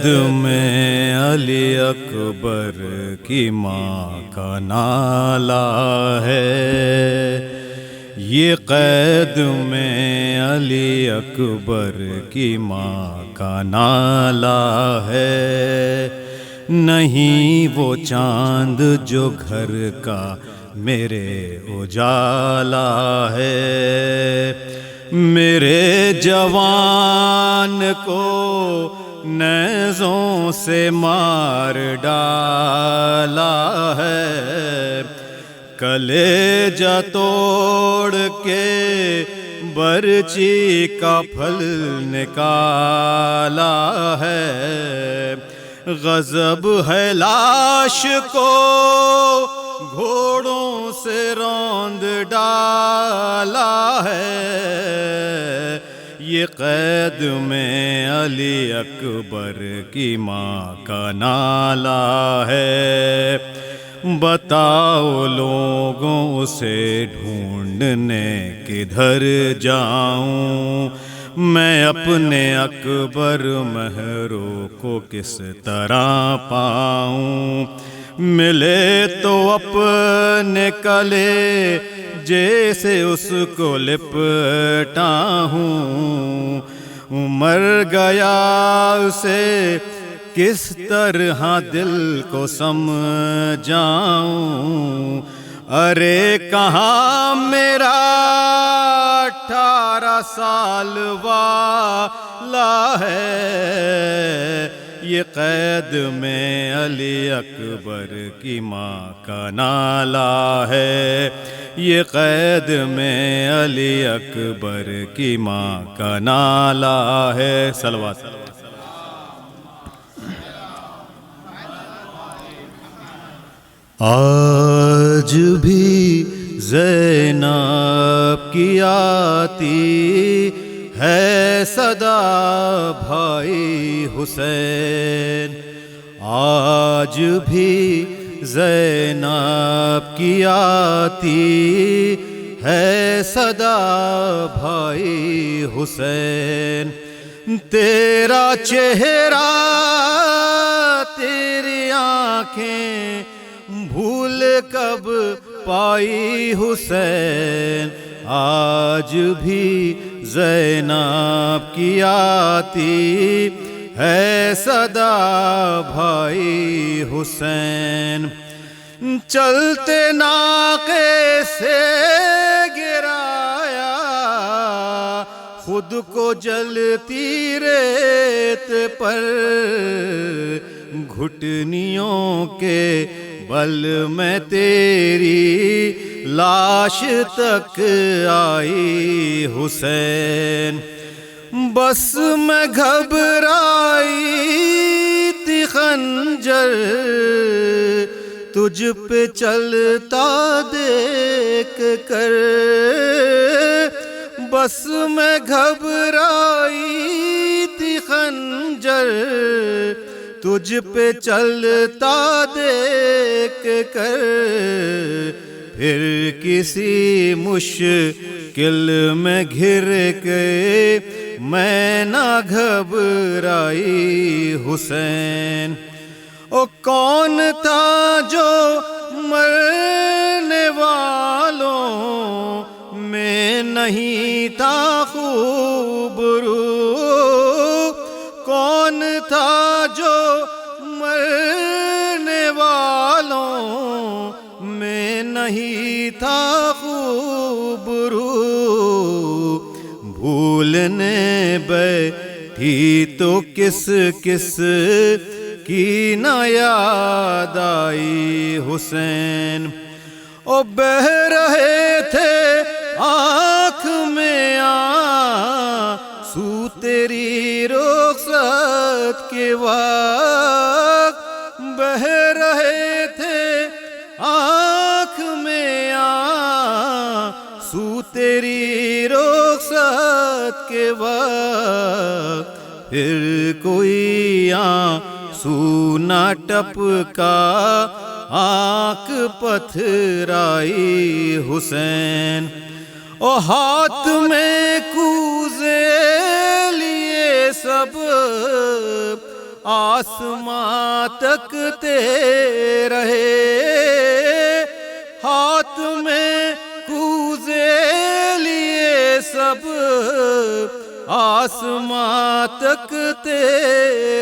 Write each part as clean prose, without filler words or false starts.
قید میں علی اکبر کی ماں کا نالہ ہے، یہ قید میں علی اکبر کی ماں کا نالہ ہے، نہیں وہ چاند جو گھر کا میرے اجالا ہے، میرے جوان کو نیزوں سے مار ڈالا ہے، کلیجہ توڑ کے برچی کا پھل نکالا ہے، غضب ہے لاش کو گھوڑوں سے روند ڈالا ہے، یہ قید میں علی اکبر کی ماں کا نالہ ہے، بتاؤ لوگوں سے ڈھونڈنے کدھر جاؤں، میں اپنے اکبر مہرو کو کس طرح پاؤں، ملے تو اپنے کلے جیسے اس کو لپٹا ہوں، مر گیا اسے کس طرح دل کو سمجھاؤں، ارے کہاں میرا 18 سال والا ہے، یہ قید میں علی اکبر کی ماں کا نالہ ہے، یہ قید میں علی اکبر کی ماں کا نالہ ہے۔ صلوات۔ آج بھی زینب کی آتی ہے صدا بھائی حسین، آج بھی زینب کی آتی ہے صدا بھائی حسین، تیرا چہرہ تیری آنکھیں بھول کب پائی حسین، آج بھی زینب کی آتی ہے صدا بھائی حسین، چلتے ناقے سے گرایا خود کو جلتی ریت پر، گھٹنیوں کے بل میں تیری لاش تک آئی حسین، بس میں گھبرائی تھی خنجر تجھ پہ چلتا دیکھ کر، بس میں گھبرائی تھی خنجر تجھ پہ چلتا دیکھ کر، پھر کسی مشکل میں گھر کے میں نہ گھبرائی حسین، او کون تھا جو مرنے والوں میں نہیں تھا خوبرو، کون تھا جو مرنے والوں میں نہیں تھا خوبرو، بھولنے بیٹھی تو کس کس کی نہ یاد آئی حسین، او بہہ رہے تھے آنکھ میں آنسو تیری رخصت کے وقت، بہہ رہے تھے آنکھ میں آنسو تیری رخصت کے وقت، پھر کوئی آنسو نہ ٹپکا آنکھ پتھرائی حسین، او ہاتھ میں کوزے لیے سب آسماں تکتے رہے، ہاتھ میں کوزے لیے سب آسماں تکتے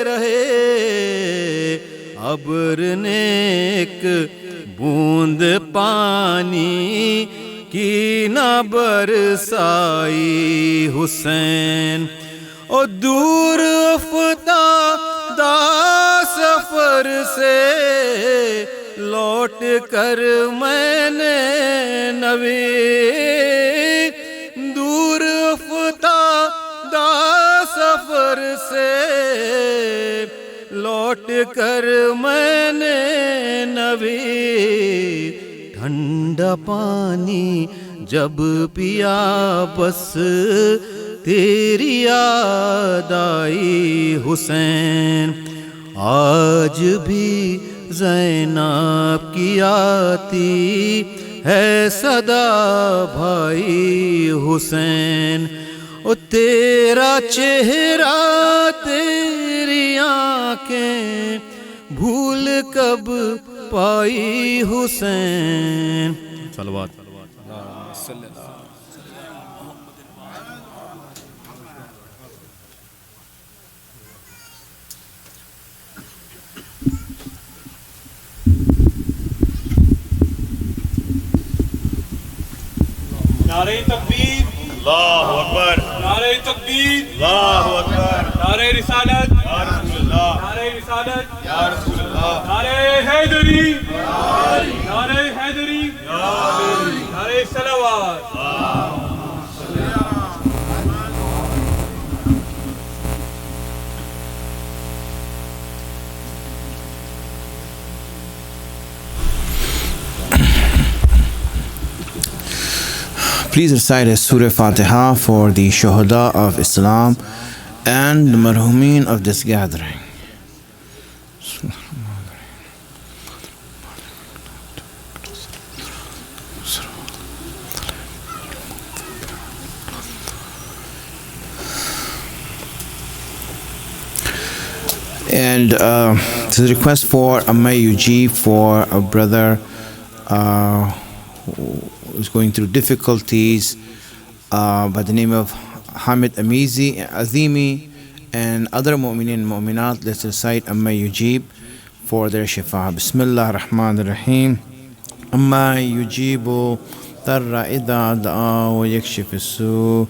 رہے، ابر نے ایک بوند پانی کی نہ برسائی حسین، اور دور افتادہ سفر سے لوٹ کر میں نے نبی، دور افتادہ سفر سے لوٹ کر میں نے نبی، ٹھنڈا پانی جب پیا بس تیری یاد آئی حسین، آج بھی زینب کی آتی ہے صدا بھائی حسین، او تیرا چہرہ تیری آنکھیں بھول کب پائی حسین، صلوات صلی اللہ۔ نعرہ تکبیر، اللہ اکبر، نعرہ تکبیر، اللہ اکبر، نعرہ رسالت، یا رسول اللہ، نعرہ رسالت، یا رسول اللہ، نعرہ حیدری، نعرہ حیدری، نعرہ صلوات۔ Please recite a Surah Fatiha for the Shuhada of Islam and the Marhumin of this gathering. And this is a request for a Mayuji for a brother who is going through difficulties by the name of Hamid Azimi and other mu'minin and mu'minat. Let's recite Amma Yujib for their shifa. Bismillah ar-Rahman ar-Rahim. Amma yujibu tarra idha da'a wa yakshif as-su.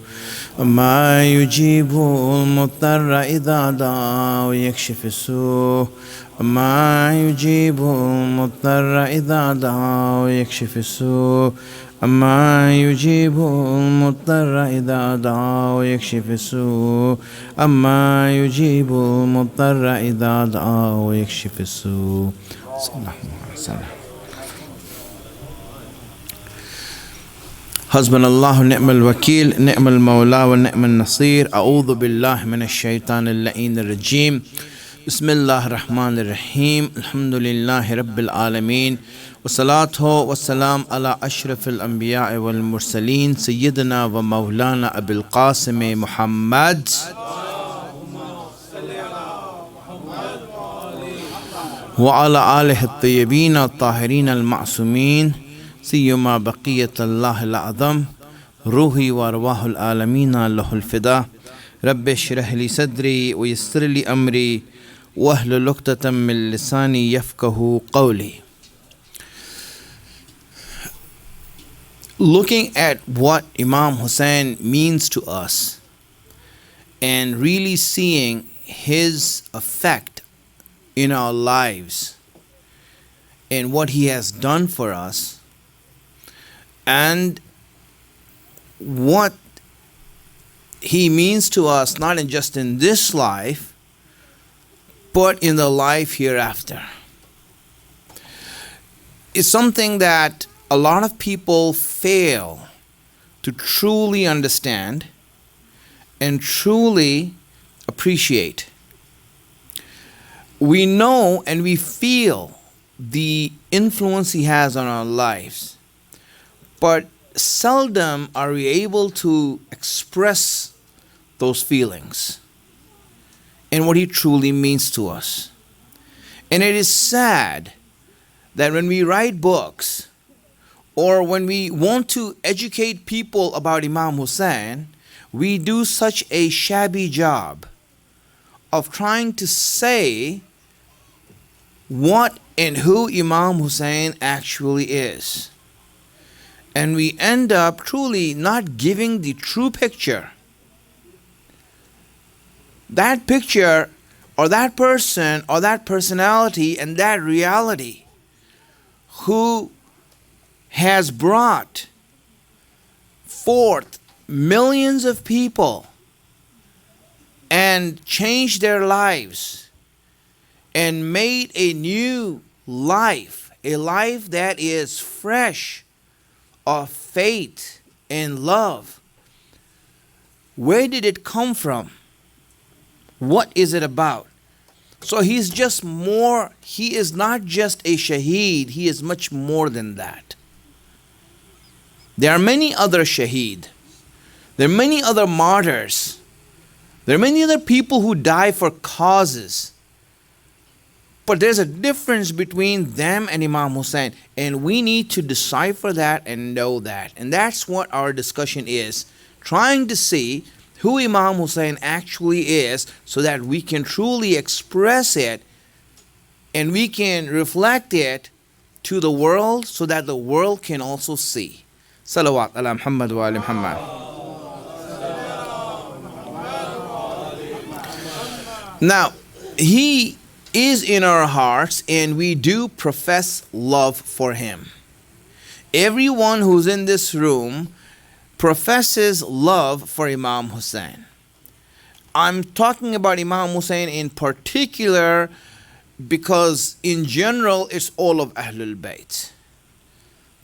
Amma yujibu mutarra idha da'a wa yakshif as-su. أما يجيب المضطر إذا دعا ويكشف السوء أما يجيب المضطر إذا دعا ويكشف السوء أما يجيب المضطر إذا دعا ويكشف السوء صلى الله عليه وسلم. حسبنا الله ونعم الوكيل نعم المولى ونعم النصير. أعوذ بالله من الشيطان اللعين الرجيم. بسم الله الرحمن الرحيم. الحمد لله رب العالمين والصلاة والسلام على أشرف الأنبياء والمرسلين سيدنا ومولانا أبي القاسم محمد وعلى آله الطيبين الطاهرين المعصومين سيما بقية الله الأعظم روحي وأرواح العالمين له الفداء. رب اشرح لي صدري ويسر لي أمري واحلل عقدة من لساني يفقهوا قولي. Looking at what Imam Hussein means to us and really seeing his effect in our lives and what he has done for us and what he means to us not just in this life but in the life hereafter. It's something that a lot of people fail to truly understand and truly appreciate. We know and we feel the influence he has on our lives, but seldom are we able to express those feelings. and what he truly means to us. And it is sad that when we write books or when we want to educate people about Imam Hussein, we do such a shabby job of trying to say what and who Imam Hussein actually is. And we end up truly not giving the true picture. That picture or that person or that personality and that reality who has brought forth millions of people and changed their lives and made a new life, a life that is fresh of faith and love. Where did it come from? What is it about? So he is not just a shaheed, he is much more than that. There are many other shaheed. There are many other martyrs. There are many other people who die for causes. But there's a difference between them and Imam Hussein, and we need to decipher that and know that. And that's what our discussion is, trying to see who Imam Hussein actually is so that we can truly express it and we can reflect it to the world so that the world can also see. Salawat ala Muhammad wa ala Muhammad. Now, he is in our hearts and we do profess love for him. Everyone who's in this room professes love for Imam Hussein. I'm talking about Imam Hussein in particular because in general it's all of Ahlul Bayt.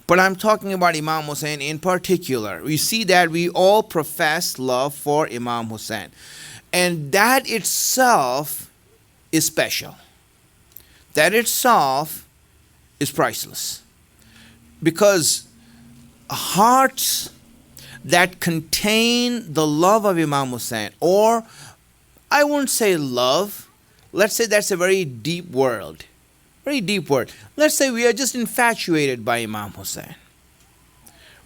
But I'm talking about Imam Hussein in particular. We see that we all profess love for Imam Hussein. And that itself is special. That itself is priceless. Because hearts that contain the love of Imam Hussein, or I won't say love, let's say that's a very deep word. Very deep word. Let's say we are just infatuated by Imam Hussein.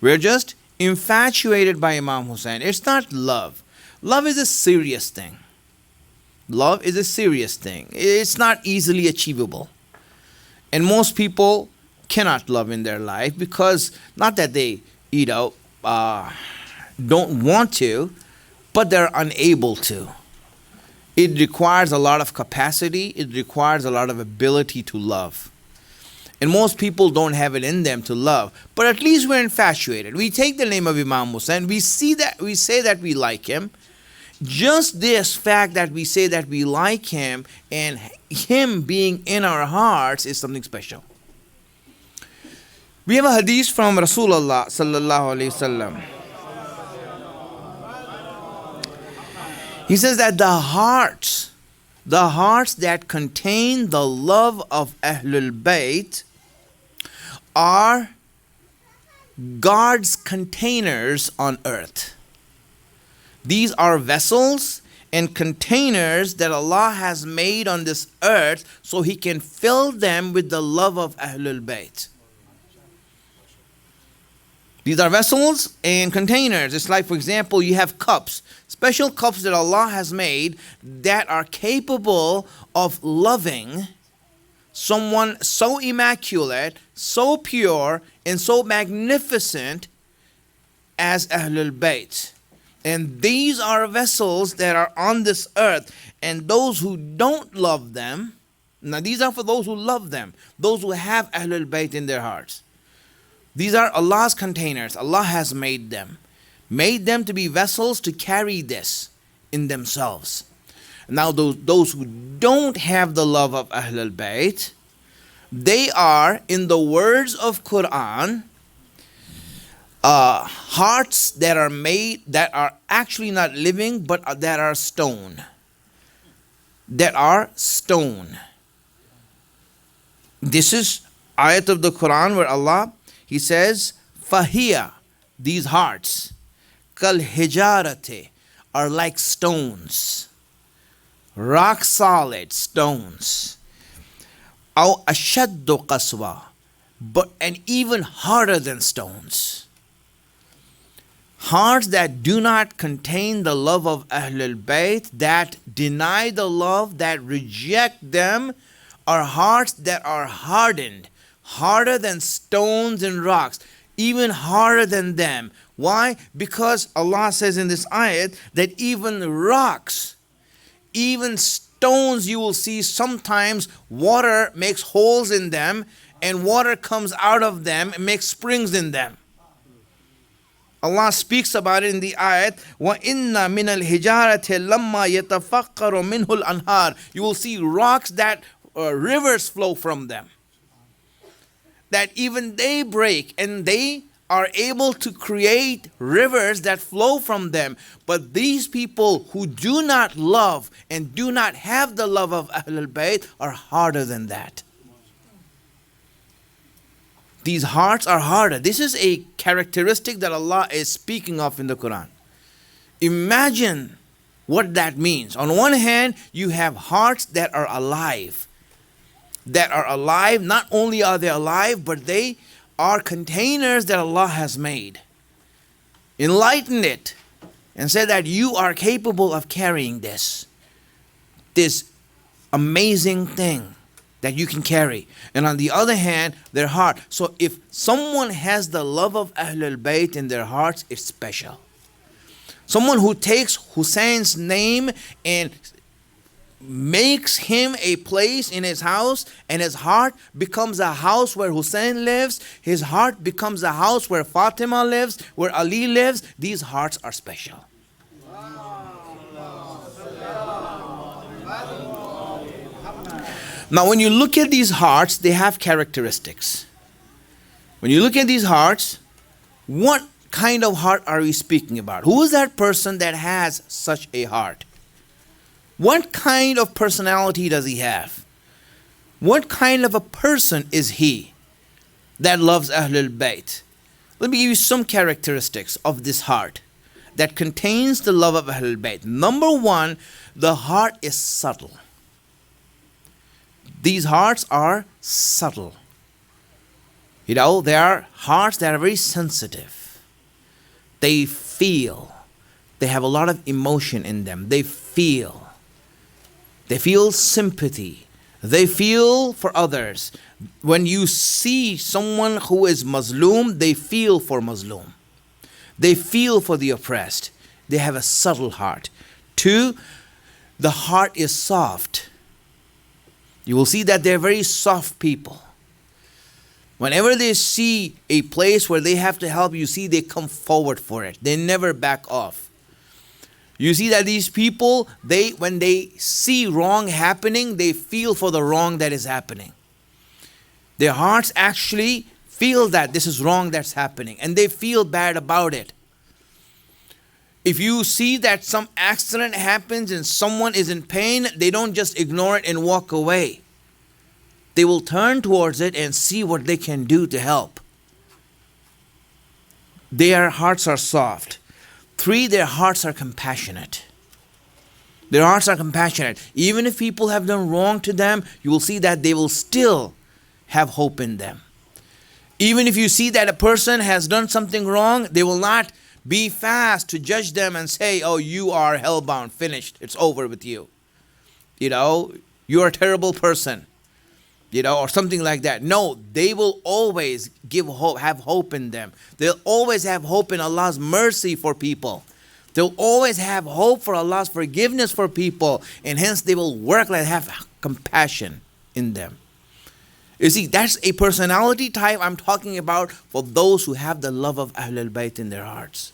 We're just infatuated by Imam Hussein. It's not love. Love is a serious thing. Love is a serious thing. It's not easily achievable. And most people cannot love in their life because, not that they, don't want to, but they're unable to. It requires a lot of capacity. It requires a lot of ability to love. And most people don't have it in them to love. But at least we're infatuated. We take the name of Imam Hussein. We say that we like him. Just this fact that we say that we like him and him being in our hearts is something special. We have a hadith from Rasulullah sallallahu alaihi wasallam. He says that the hearts that contain the love of Ahlul Bayt are God's containers on earth. These are vessels and containers that Allah has made on this earth so He can fill them with the love of Ahlul Bayt. These are vessels and containers. It's like, for example, you have cups, special cups that Allah has made that are capable of loving someone so immaculate, so pure, and so magnificent as Ahlul Bayt. And these are vessels that are on this earth. And those who don't love them, now these are for those who love them, those who have Ahlul Bayt in their hearts. These are Allah's containers. Allah has made them to be vessels to carry this in themselves. Now those who don't have the love of Ahlul Bayt, they are, in the words of Quran, hearts that are made, that are actually not living, but that are stone. That are stone. This is ayat of the Quran where Allah, He says, Fahiya, these hearts, kal hijarate, are like stones. rock solid stones. أو أشد قسوة, and even harder than stones. Hearts that do not contain the love of Ahlul Bayt, that deny the love, that reject them, are hearts that are hardened, harder than stones and rocks, even harder than them. Why? Because Allah says in this ayat that even rocks, even stones, you will see sometimes water makes holes in them and water comes out of them and makes springs in them. Allah speaks about it in the ayat, وَإِنَّ مِنَ الْحِجَارَةِ لَمَّا يَتَفَقَّرُ مِنْهُ الْأَنْهَارِ. You will see rocks that rivers flow from them, that even they break and they are able to create rivers that flow from them. But these people who do not love and do not have the love of Ahlul Bayt are harder than that. These hearts are harder. This is a characteristic that Allah is speaking of in the Quran. Imagine what that means. On one hand, you have hearts that are alive. That are alive. Not only are they alive, but they are containers that Allah has made. Enlighten it and say that you are capable of carrying this amazing thing that you can carry. And on the other hand, their heart. So if someone has the love of Ahlul Bayt in their hearts, it's special. Someone who takes Hussein's name and makes him a place in his house, and his heart becomes a house where Hussein lives, his heart becomes a house where Fatima lives, where Ali lives, these hearts are special. Now when you look at these hearts, they have characteristics. When you look at these hearts, what kind of heart are we speaking about? Who is that person that has such a heart? What kind of personality does he have? What kind of a person is he that loves Ahlul Bayt? Let me give you some characteristics of this heart that contains the love of Ahlul Bayt. Number one, the heart is subtle. These hearts are subtle. They are hearts that are very sensitive. They feel. They have a lot of emotion in them. They feel. They feel sympathy. They feel for others. When you see someone who is Muslim, they feel for Muslim. They feel for the oppressed. They have a subtle heart. Two, the heart is soft. You will see that they're very soft people. Whenever they see a place where they have to help, you see they come forward for it. They never back off. You see that these people, when they see wrong happening, they feel for the wrong that is happening. Their hearts actually feel that this is wrong that's happening, and they feel bad about it. If you see that some accident happens and someone is in pain, they don't just ignore it and walk away. They will turn towards it and see what they can do to help. Their hearts are soft. Three, their hearts are compassionate. Their hearts are compassionate. Even if people have done wrong to them, you will see that they will still have hope in them. Even if you see that a person has done something wrong, they will not be fast to judge them and say, oh, you are hellbound, finished, it's over with you. You're a terrible person. Or something like that. No, they will always have hope in them. They'll always have hope in Allah's mercy for people. They'll always have hope for Allah's forgiveness for people. And hence they will work like have compassion in them. You see, that's a personality type I'm talking about for those who have the love of Ahlul Bayt in their hearts.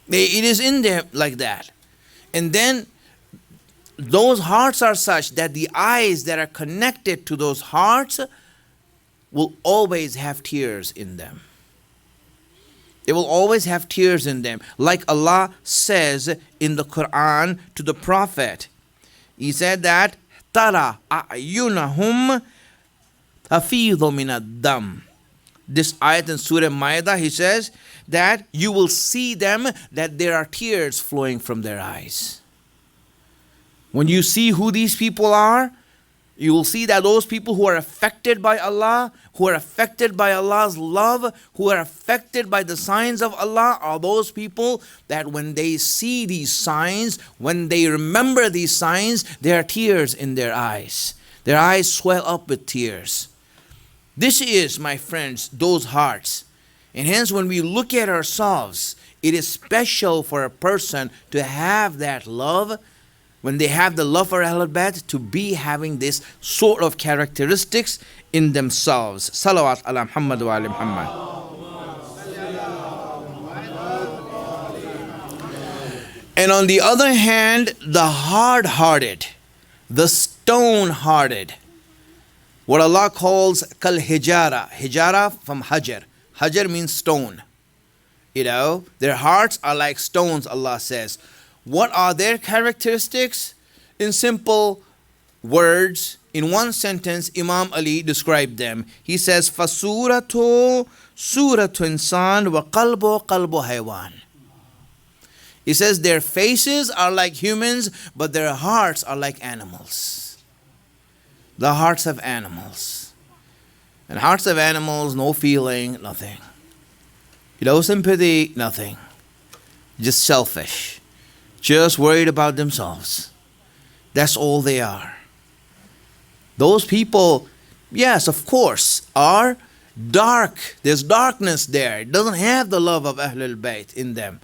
It is in them like that. And then those hearts are such that the eyes that are connected to those hearts will always have tears in them. They will always have tears in them. Like Allah says in the Quran to the Prophet. He said that, Tara a'yunahum tafidu min ad-dam. This ayat in Surah Ma'idah, he says that you will see them that there are tears flowing from their eyes. When you see who these people are, you will see that those people who are affected by Allah, who are affected by Allah's love, who are affected by the signs of Allah, are those people that when they see these signs, when they remember these signs, there are tears in their eyes. Their eyes swell up with tears. This is, my friends, those hearts. And hence, when we look at ourselves, it is special for a person to have that love. When they have the love for Ahlul Bayt, to be having this sort of characteristics in themselves. Salawat ala Muhammad wa ala Muhammad. And on the other hand, the hard-hearted, the stone-hearted, what Allah calls kal hijara. Hijara from hajar. Hajar means stone. Their hearts are like stones, Allah says. What are their characteristics? In simple words, in one sentence, Imam Ali described them. He says, فَسُورَةُ سُورَةُ إِنسَانٍ وَقَلْبُ قَلْبُ حَيْوَانٍ. He says their faces are like humans, but their hearts are like animals. The hearts of animals. And hearts of animals, no feeling, nothing. No sympathy, nothing. Just selfish. Just worried about themselves. That's all they are. Those people, yes, of course, are dark. There's darkness there. It doesn't have the love of Ahlul Bayt in them.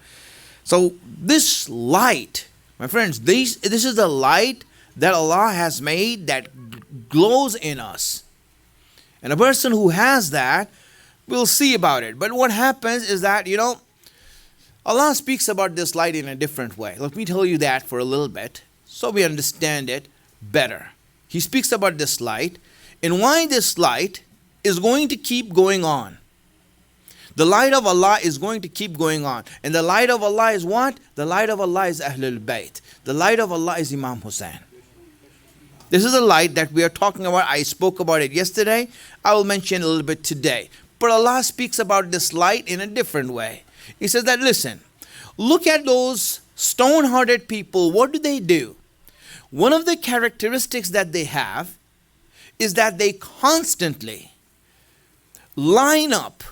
So this light, my friends, this is the light that Allah has made that glows in us. And a person who has that will see about it. But what happens is that, Allah speaks about this light in a different way. Let me tell you that for a little bit so we understand it better. He speaks about this light and why this light is going to keep going on. The light of Allah is going to keep going on. And the light of Allah is what? The light of Allah is Ahlul Bayt. The light of Allah is Imam Hussain. This is a light that we are talking about. I spoke about it yesterday. I will mention a little bit today. But Allah speaks about this light in a different way. He says that, listen, look at those stone-hearted people. What do? One of the characteristics that they have is that they constantly line up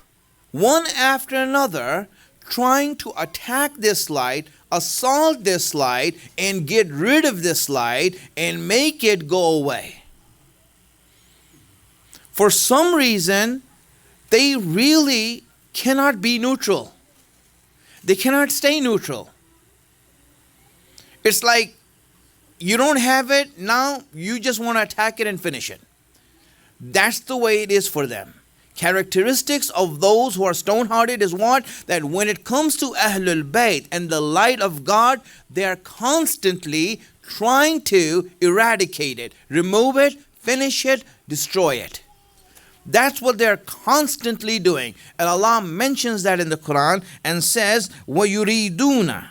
one after another trying to attack this light, assault this light, and get rid of this light and make it go away. For some reason, they really cannot be neutral. They cannot stay neutral. It's like you don't have it, now you just want to attack it and finish it. That's the way it is for them. Characteristics of those who are stone-hearted is what? That when it comes to Ahlul Bayt and the light of God, they are constantly trying to eradicate it, remove it, finish it, destroy it. That's what they're constantly doing. And Allah mentions that in the Quran and says, وَيُرِيدُونَ.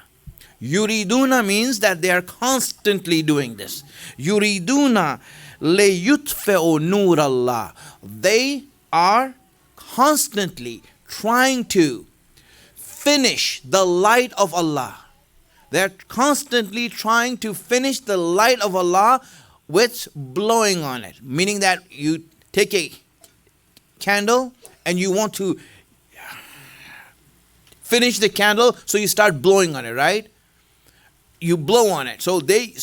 Yuriduna means that they are constantly doing this. Yuriduna لَيُطْفِئُ نُورَ اللَّهِ. They are constantly trying to finish the light of Allah. They're constantly trying to finish the light of Allah with blowing on it. Meaning that you take a candle and you want to finish the candle, so you start blowing on it, right? You blow on it. So they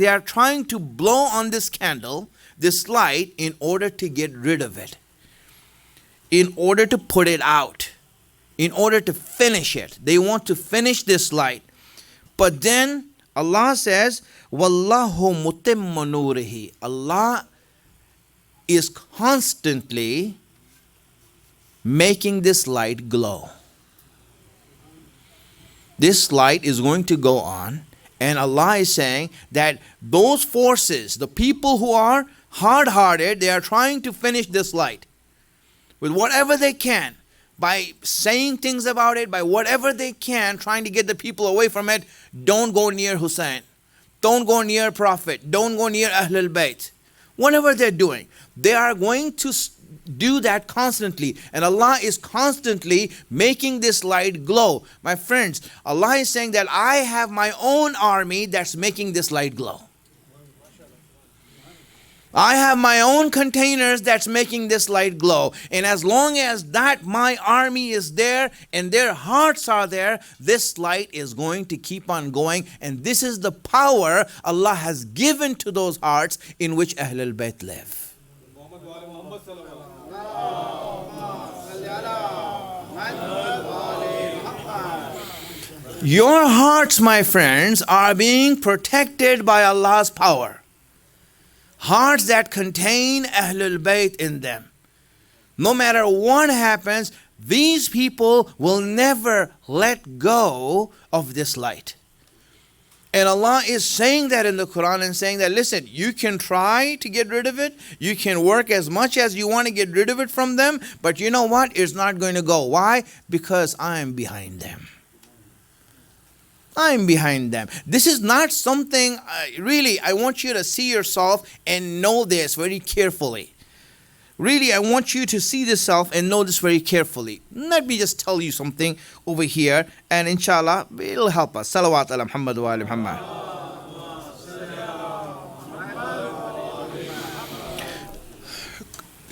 are trying to blow on this candle, this light, in order to get rid of it, in order to put it out, in order to finish it. They want to finish this light. But then Allah says, Wallahu mutimmu nurihi. Allah is constantly making this light glow. This light is going to go on, and Allah is saying that those forces, the people who are hard-hearted, they are trying to finish this light with whatever they can, by saying things about it, by whatever they can, trying to get the people away from it. Don't go near Hussein. Don't go near Prophet. Don't go near Ahlul Bayt. Whatever they're doing, they are going to do that constantly. And Allah is constantly making this light glow. My friends, Allah is saying that I have my own army that's making this light glow. I have my own containers that's making this light glow. And as long as that my army is there and their hearts are there, this light is going to keep on going. And this is the power Allah has given to those hearts in which Ahlul Bayt live. Your hearts, my friends, are being protected by Allah's power. Hearts that contain Ahlul Bayt in them. No matter what happens, these people will never let go of this light. And Allah is saying that in the Quran and saying that, listen, you can try to get rid of it. You can work as much as you want to get rid of it from them. But you know what? It's not going to go. Why? Because I am behind them. I'm behind them. This is not something, really, I want you to see yourself and know this very carefully. Really, I want you to see this self and know this very carefully. Let me just tell you something over here, and inshallah, it'll help us. Salawat ala Muhammad wa ala Muhammad.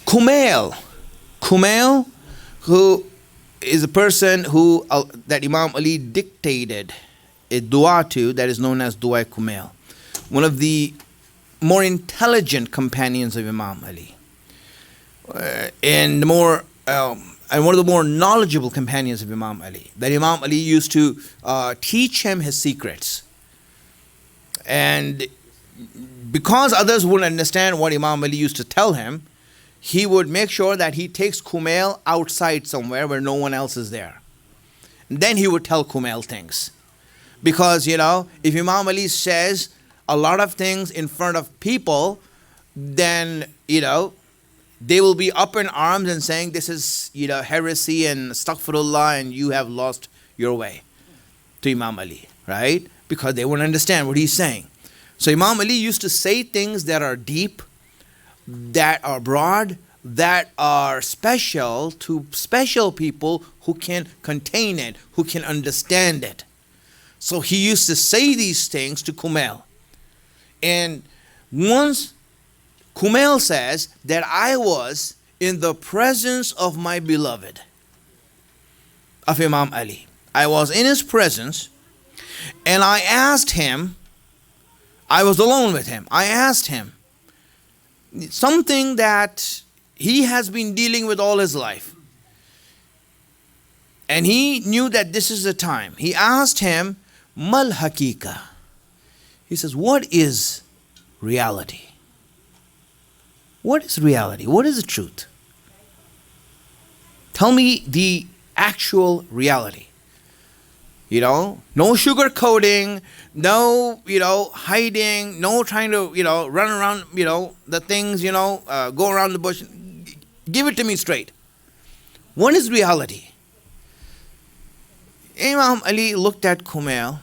Kumail, who is a person who that Imam Ali dictated a dua to, that is known as Dua Kumail. One of the more intelligent companions of Imam Ali. And one of the more knowledgeable companions of Imam Ali. That Imam Ali used to teach him his secrets. And because others wouldn't understand what Imam Ali used to tell him, he would make sure that he takes Kumail outside somewhere where no one else is there. And then he would tell Kumail things. Because, if Imam Ali says a lot of things in front of people, then, they will be up in arms and saying this is, heresy and astaghfirullah and you have lost your way to Imam Ali, right? Because they won't understand what he's saying. So Imam Ali used to say things that are deep, that are broad, that are special to special people who can contain it, who can understand it. So he used to say these things to Kumail. And once Kumail says that I was in the presence of my beloved, of Imam Ali. I was in his presence and I asked him, I was alone with him. I asked him something that he has been dealing with all his life. And he knew that this is the time. He asked him, Mal Hakika. He says, what is reality? What is reality? What is the truth? Tell me the actual reality. No sugarcoating, no, hiding, no trying to, run around, the things, go around the bush. Give it to me straight. What is reality? Imam Ali looked at Kumail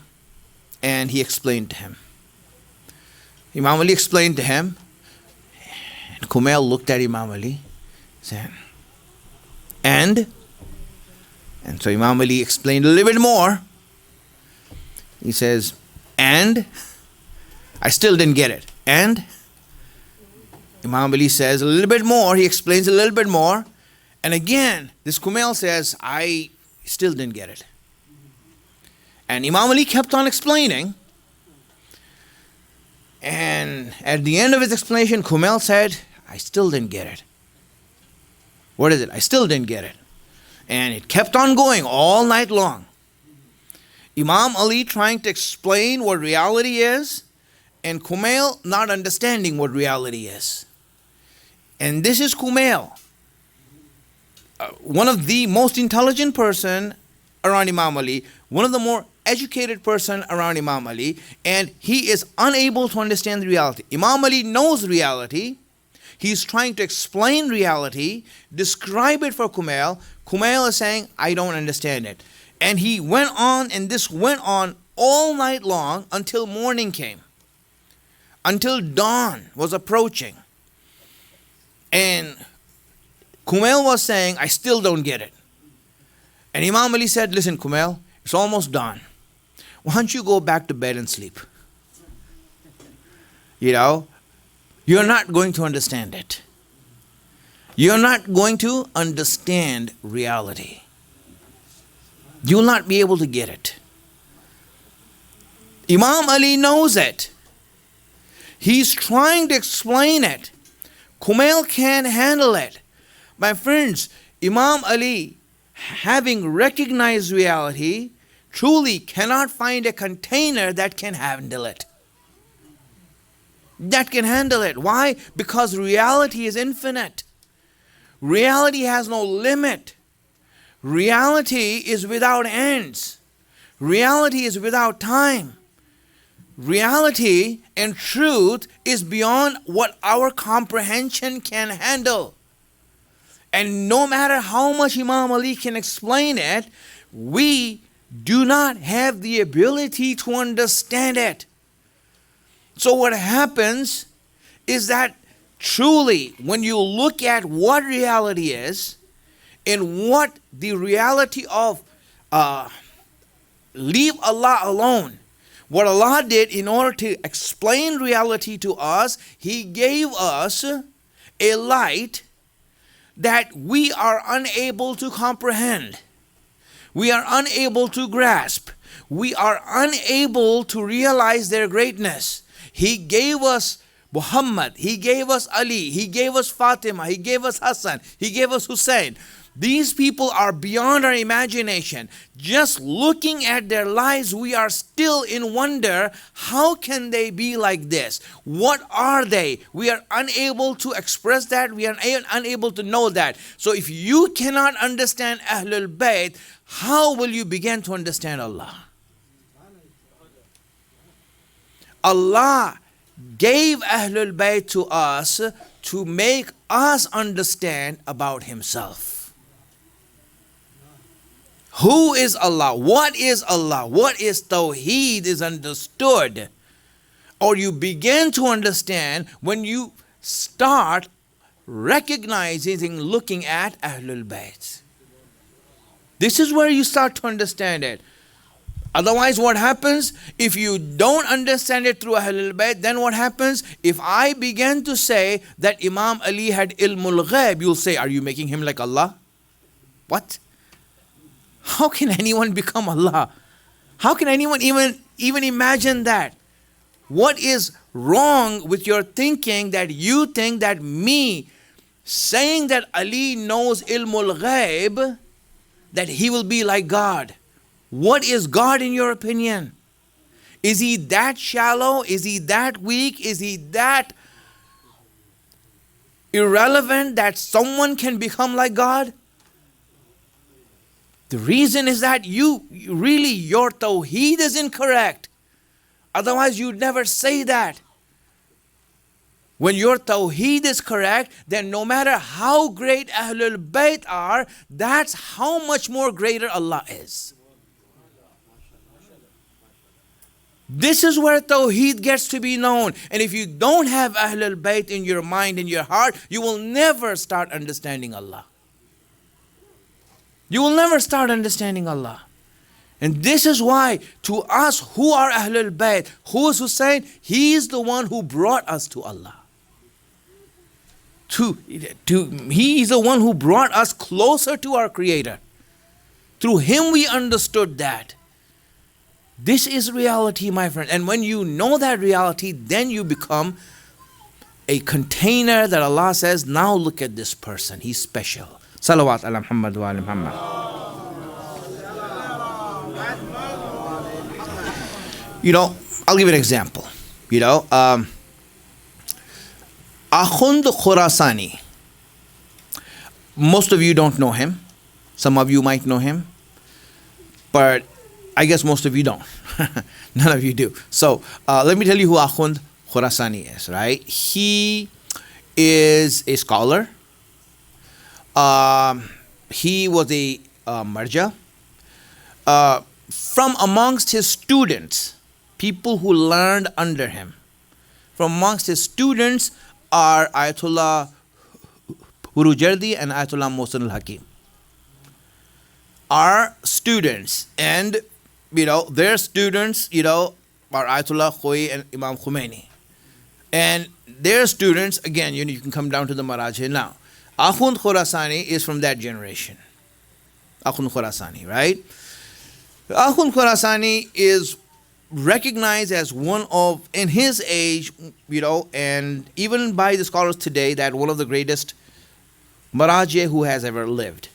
and he explained to him. Imam Ali explained to him, and Kumail looked at Imam Ali, said, and so Imam Ali explained a little bit more. He says, and I still didn't get it. And Imam Ali says a little bit more. He explains a little bit more. And again, this Kumail says, I still didn't get it. And Imam Ali kept on explaining. And at the end of his explanation, Kumail said, I still didn't get it. What is it? I still didn't get it. And it kept on going all night long. Imam Ali trying to explain what reality is, and Kumail not understanding what reality is. And this is Kumail, one of the most intelligent person around Imam Ali, one of the more educated person around Imam Ali, and he is unable to understand the reality. Imam Ali knows reality. He's trying to explain reality, describe it for Kumail. Kumail is saying, I don't understand it. And he went on, and this went on all night long until morning came, until dawn was approaching. And Kumail was saying, I still don't get it. And Imam Ali said, listen, Kumail, it's almost dawn. Why don't you go back to bed and sleep? You you're not going to understand it. You're not going to understand reality. You will not be able to get it. Imam Ali knows it. He's trying to explain it. Kumail can't handle it. My friends, Imam Ali, having recognized reality, truly cannot find a container that can handle it. That can handle it. Why? Because reality is infinite. Reality has no limit. Reality is without ends. Reality is without time. Reality and truth is beyond what our comprehension can handle. And no matter how much Imam Ali can explain it, we do not have the ability to understand it. So what happens is that truly, when you look at what reality is and what the reality of leave Allah alone, what Allah did in order to explain reality to us, He gave us a light that we are unable to comprehend. We are unable to grasp. We are unable to realize their greatness. He gave us Muhammad, He gave us Ali, He gave us Fatima, He gave us Hassan, He gave us Hussein. These people are beyond our imagination. Just looking at their lives, we are still in wonder, how can they be like this? What are they? We are unable to express that. We are unable to know that. So if you cannot understand Ahlul Bayt, how will you begin to understand Allah? Allah gave Ahlul Bayt to us to make us understand about Himself. Who is Allah? What is Allah? What is Tawheed is understood. Or you begin to understand when you start recognizing, looking at Ahlul Bayt. This is where you start to understand it. Otherwise, what happens? If you don't understand it through Ahlul Bayt, then what happens? If I begin to say that Imam Ali had ilmul ghaib, you'll say, are you making him like Allah? What? How can anyone become Allah? How can anyone even imagine that? What is wrong with your thinking that you think that me saying that Ali knows ilmul ghaib, that he will be like God? What is God in your opinion? Is He that shallow? Is He that weak? Is He that irrelevant that someone can become like God? The reason is that your tawheed is incorrect. Otherwise, you'd never say that. When your tawheed is correct, then no matter how great Ahlul Bayt are, that's how much more greater Allah is. This is where Tawheed gets to be known. And if you don't have Ahlul Bayt in your mind, in your heart, you will never start understanding Allah. You will never start understanding Allah. And this is why, to us who are Ahlul Bayt, who is Hussein, he is the one who brought us to Allah. He is the one who brought us closer to our Creator. Through him we understood that. This is reality, my friend. And when you know that reality, then you become a container that Allah says, now look at this person, he's special. Salawat ala Muhammad wa ala Muhammad. I'll give you an example. Akhund Khurasani. Most of you don't know him. Some of you might know him. But I guess most of you don't. None of you do. So let me tell you who Akhund Khurasani is, right? He is a scholar. He was a marja. From amongst his students, people who learned under him, from amongst his students are Ayatollah Hurujardi and Ayatollah Mohsen al-Hakim. Are students, and their students, are Ayatollah Khoi and Imam Khomeini. And their students, again, you can come down to the Marajih now. Akhund Khurasani is from that generation. Akhund Khurasani, right? Akhund Khurasani is recognized as one of, in his age, and even by the scholars today, that one of the greatest Marajih who has ever lived.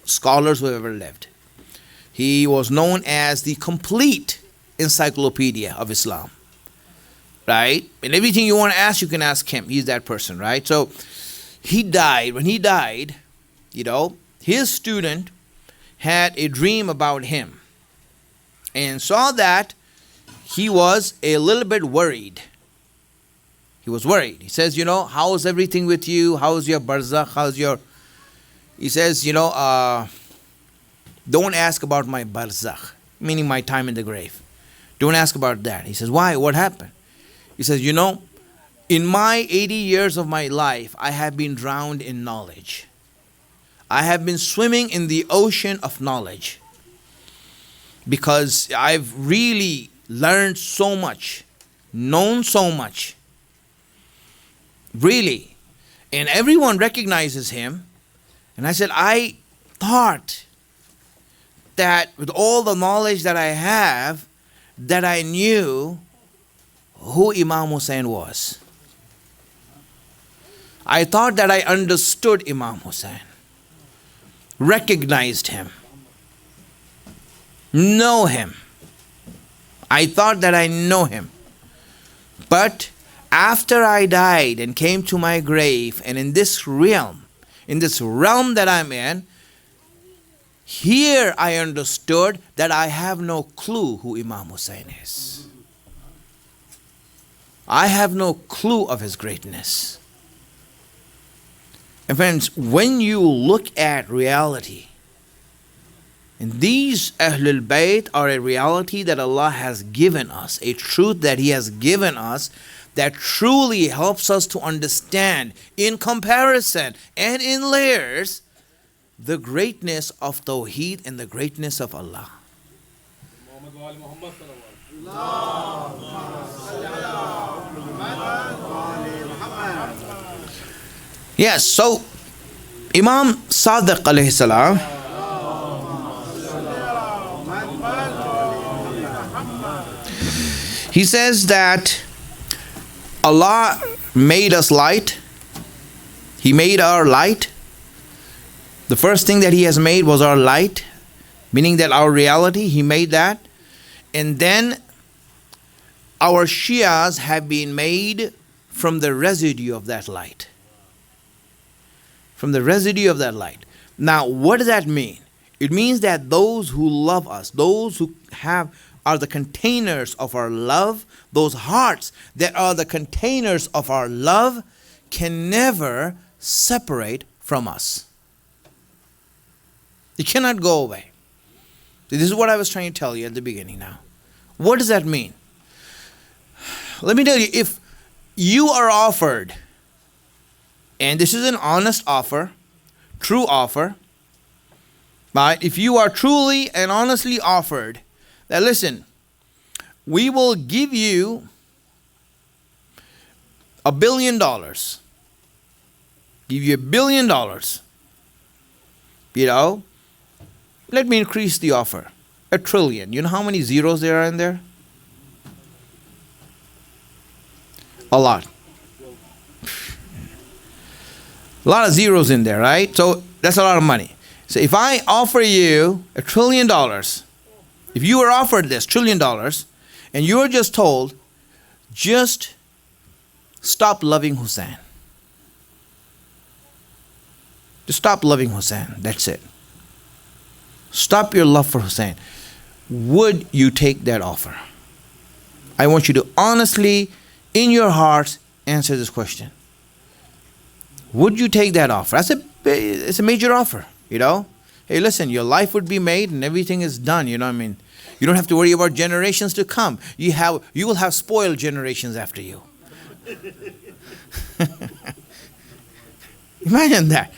Scholars who have ever lived. He was known as the complete encyclopedia of Islam. Right? And everything you want to ask, you can ask him. He's that person, right? So he died. When he died, his student had a dream about him and saw that he was a little bit worried. He was worried. He says, how's everything with you? How's your barzakh? He says, don't ask about my barzakh, meaning my time in the grave. Don't ask about that. He says, why? What happened? He says, in my 80 years of my life, I have been drowned in knowledge. I have been swimming in the ocean of knowledge because I've really learned so much, known so much, really. And everyone recognizes him. And I said, I thought that with all the knowledge that I have, that I knew who Imam Hussein was. I thought that I understood Imam Hussein, recognized him, know him. I thought that I know him. But after I died and came to my grave, and in this realm that I'm in, here I understood that I have no clue who Imam Hussein is. I have no clue of his greatness. And friends, when you look at reality, and these Ahlul Bayt are a reality that Allah has given us, a truth that He has given us that truly helps us to understand in comparison and in layers the greatness of Tawheed and the greatness of Allah. Yes, so Imam Sadiq alayhi salam, he says that Allah made us light. He made our light. The first thing that He has made was our light, meaning that our reality, He made that. And then our Shias have been made from the residue of that light. From the residue of that light. Now, what does that mean? It means that those who love us, those who are the containers of our love, those hearts that are the containers of our love, can never separate from us. It cannot go away. This is what I was trying to tell you at the beginning now. What does that mean? Let me tell you, if you are offered, and this is an honest offer, true offer, right? If you are truly and honestly offered that, listen, we will give you $1 billion. Give you $1 billion. Let me increase the offer. $1 trillion. You know how many zeros there are in there? A lot. A lot of zeros in there, right? So that's a lot of money. So if I offer you $1 trillion, if you were offered this $1 trillion, and you were just told, just stop loving Hussein. Just stop loving Hussein. That's it. Stop your love for Hussein. Would you take that offer? I want you to honestly, in your hearts, answer this question. Would you take that offer? It's a major offer, Hey, listen, your life would be made and everything is done, You don't have to worry about generations to come. You will have spoiled generations after you. Imagine that.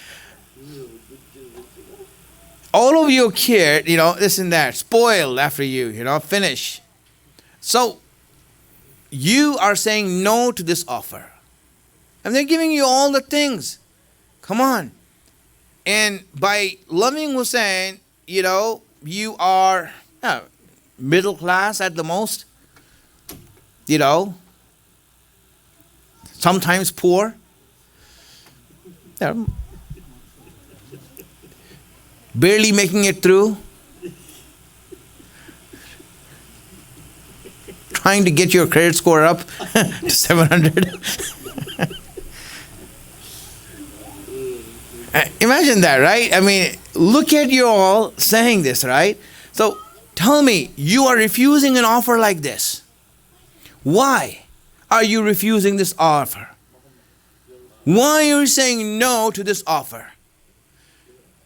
All of your kids, this and that, spoiled after you, finish. So, you are saying no to this offer. And they're giving you all the things. Come on. And by loving Hussein, you are middle class at the most. Sometimes poor. Barely making it through. Trying to get your credit score up to 700. Imagine that, right? I mean, look at you all saying this, right? So tell me, you are refusing an offer like this. Why are you refusing this offer? Why are you saying no to this offer?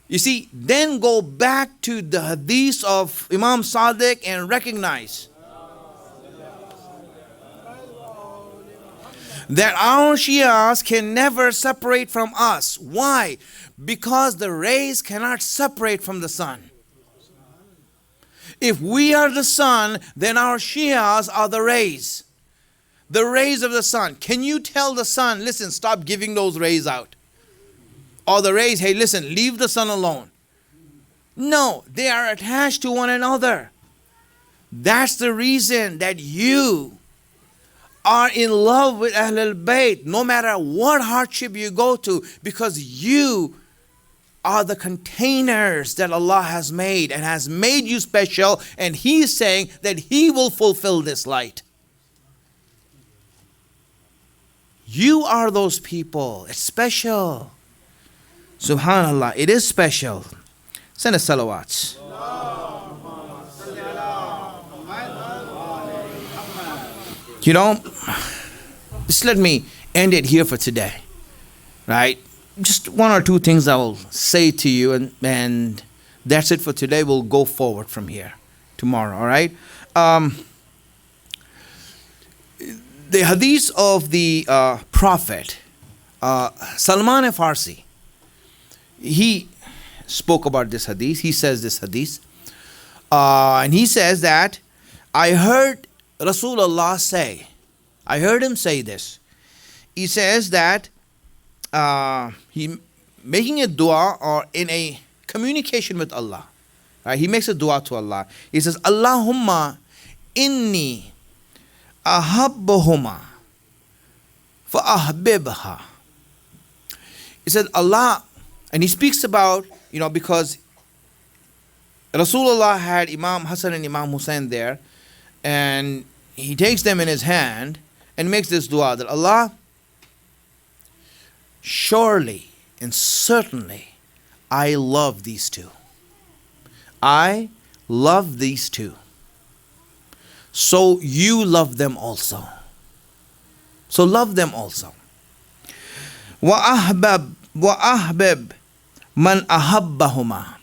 You see, then go back to the hadith of Imam Sadiq and recognize that our Shias can never separate from us. Why? Because the rays cannot separate from the sun. If we are the sun, then our Shias are the rays. The rays of the sun. Can you tell the sun, listen, stop giving those rays out? Or the rays, hey, listen, leave the sun alone. No, they are attached to one another. That's the reason that you are in love with Ahlul Bayt, no matter what hardship you go to, because you are the containers that Allah has made and has made you special, and He is saying that He will fulfill this light. You are those people. It's special. Subhanallah, it is special. Send us salawats. Just let me end it here for today, right? Just one or two things I will say to you, and that's it for today. We'll go forward from here tomorrow, all right? The hadith of the Prophet, Salman Farsi, he spoke about this hadith. He says this hadith. And he says that, I heard Rasulullah say, I heard him say this. He says that he making a dua or in a communication with Allah. Right? He makes a dua to Allah. He says, Allahumma inni ahabbuhuma fa ahbibha. He said, Allah, and he speaks about, because Rasulullah had Imam Hassan and Imam Hussein there, and he takes them in his hand and makes this dua that Allah, surely and certainly I love these two. I love these two. So you love them also. So love them also. وَأَحْبَبْ مَنْ أَحَبَّهُمَا.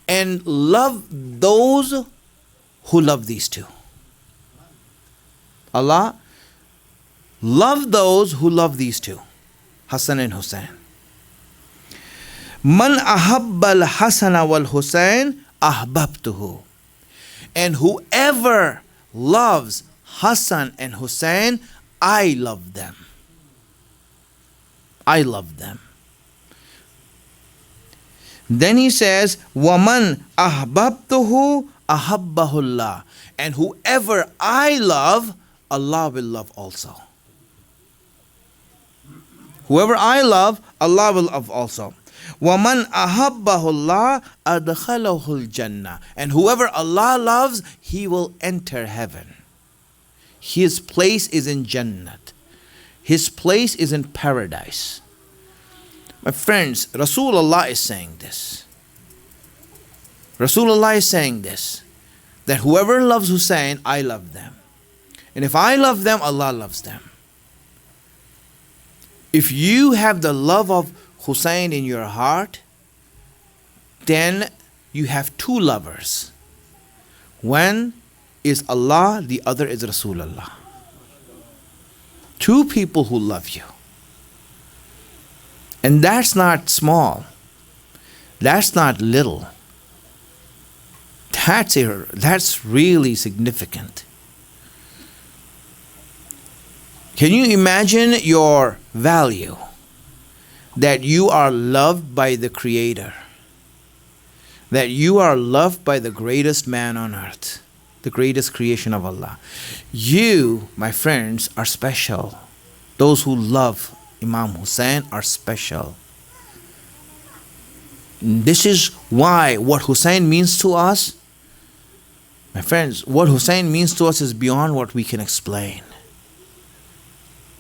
And love those who love these two. Allah, love those who love these two, Hassan and Hussein. Man ahabba al-Hasana wal-Hussein ahbabtuhu. And whoever loves Hassan and Hussein, I love them. I love them. Then he says, وَمَنْ أَحْبَبْتُهُ أَحَبَّهُ اللَّهُ. And whoever I love, Allah will love also. Whoever I love, Allah will love also. وَمَنْ أَحَبَّهُ اللَّهُ أَدْخَلَهُ الْجَنَّةِ. And whoever Allah loves, he will enter heaven. His place is in Jannat. His place is in paradise. My friends, Rasulullah is saying this. Rasulullah is saying this. That whoever loves Hussein, I love them. And if I love them, Allah loves them. If you have the love of Hussein in your heart, then you have two lovers. One is Allah, the other is Rasulullah. Two people who love you. And that's not small. That's not little. That's really significant. Can you imagine your value? That you are loved by the Creator. That you are loved by the greatest man on earth. The greatest creation of Allah. You, my friends, are special. Those who love Imam Hussein are special. This is why what Hussein means to us, my friends, what Hussein means to us is beyond what we can explain.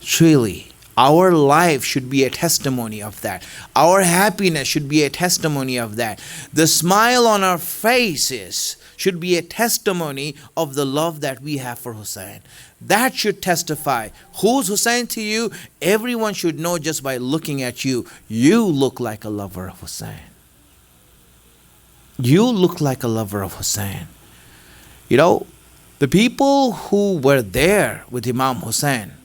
Truly, our life should be a testimony of that. Our happiness should be a testimony of that. The smile on our faces should be a testimony of the love that we have for Hussein. That should testify. Who's Hussein to you? Everyone should know just by looking at you. You look like a lover of Hussein. You look like a lover of Hussein. You know, the people who were there with Imam Hussein,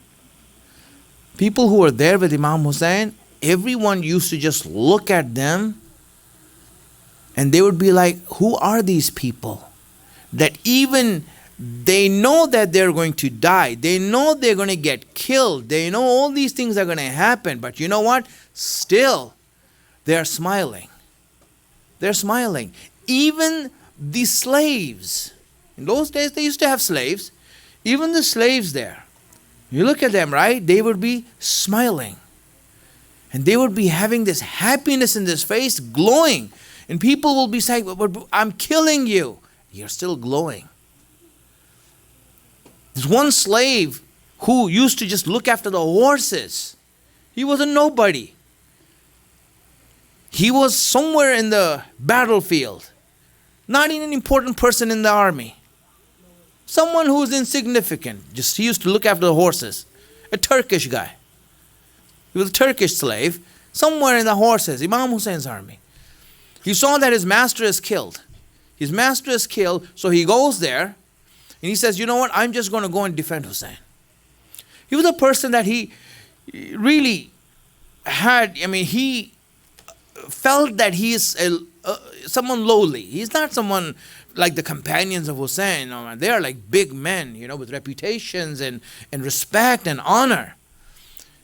everyone used to just look at them and they would be like, who are these people? That even they know that they're going to die. They know they're going to get killed. They know all these things are going to happen. But you know what? Still, they're smiling. They're smiling. Even the slaves. In those days, they used to have slaves. Even the slaves there. You look at them, right? They would be smiling. And they would be having this happiness in this face, glowing. And people will be saying, but I'm killing you. You're still glowing. There's one slave who used to just look after the horses. He was a nobody. He was somewhere in the battlefield. Not even an important person in the army. Someone who was insignificant. He used to look after the horses. A Turkish guy. He was a Turkish slave. Somewhere in the horses. Imam Hussein's army. He saw that his master is killed. His master is killed. So he goes there. And he says, you know what? I'm just going to go and defend Hussein. He was a person that he really had. He felt that he is someone lowly. He's not someone like the companions of Hussein. They are like big men, with reputations and respect and honor.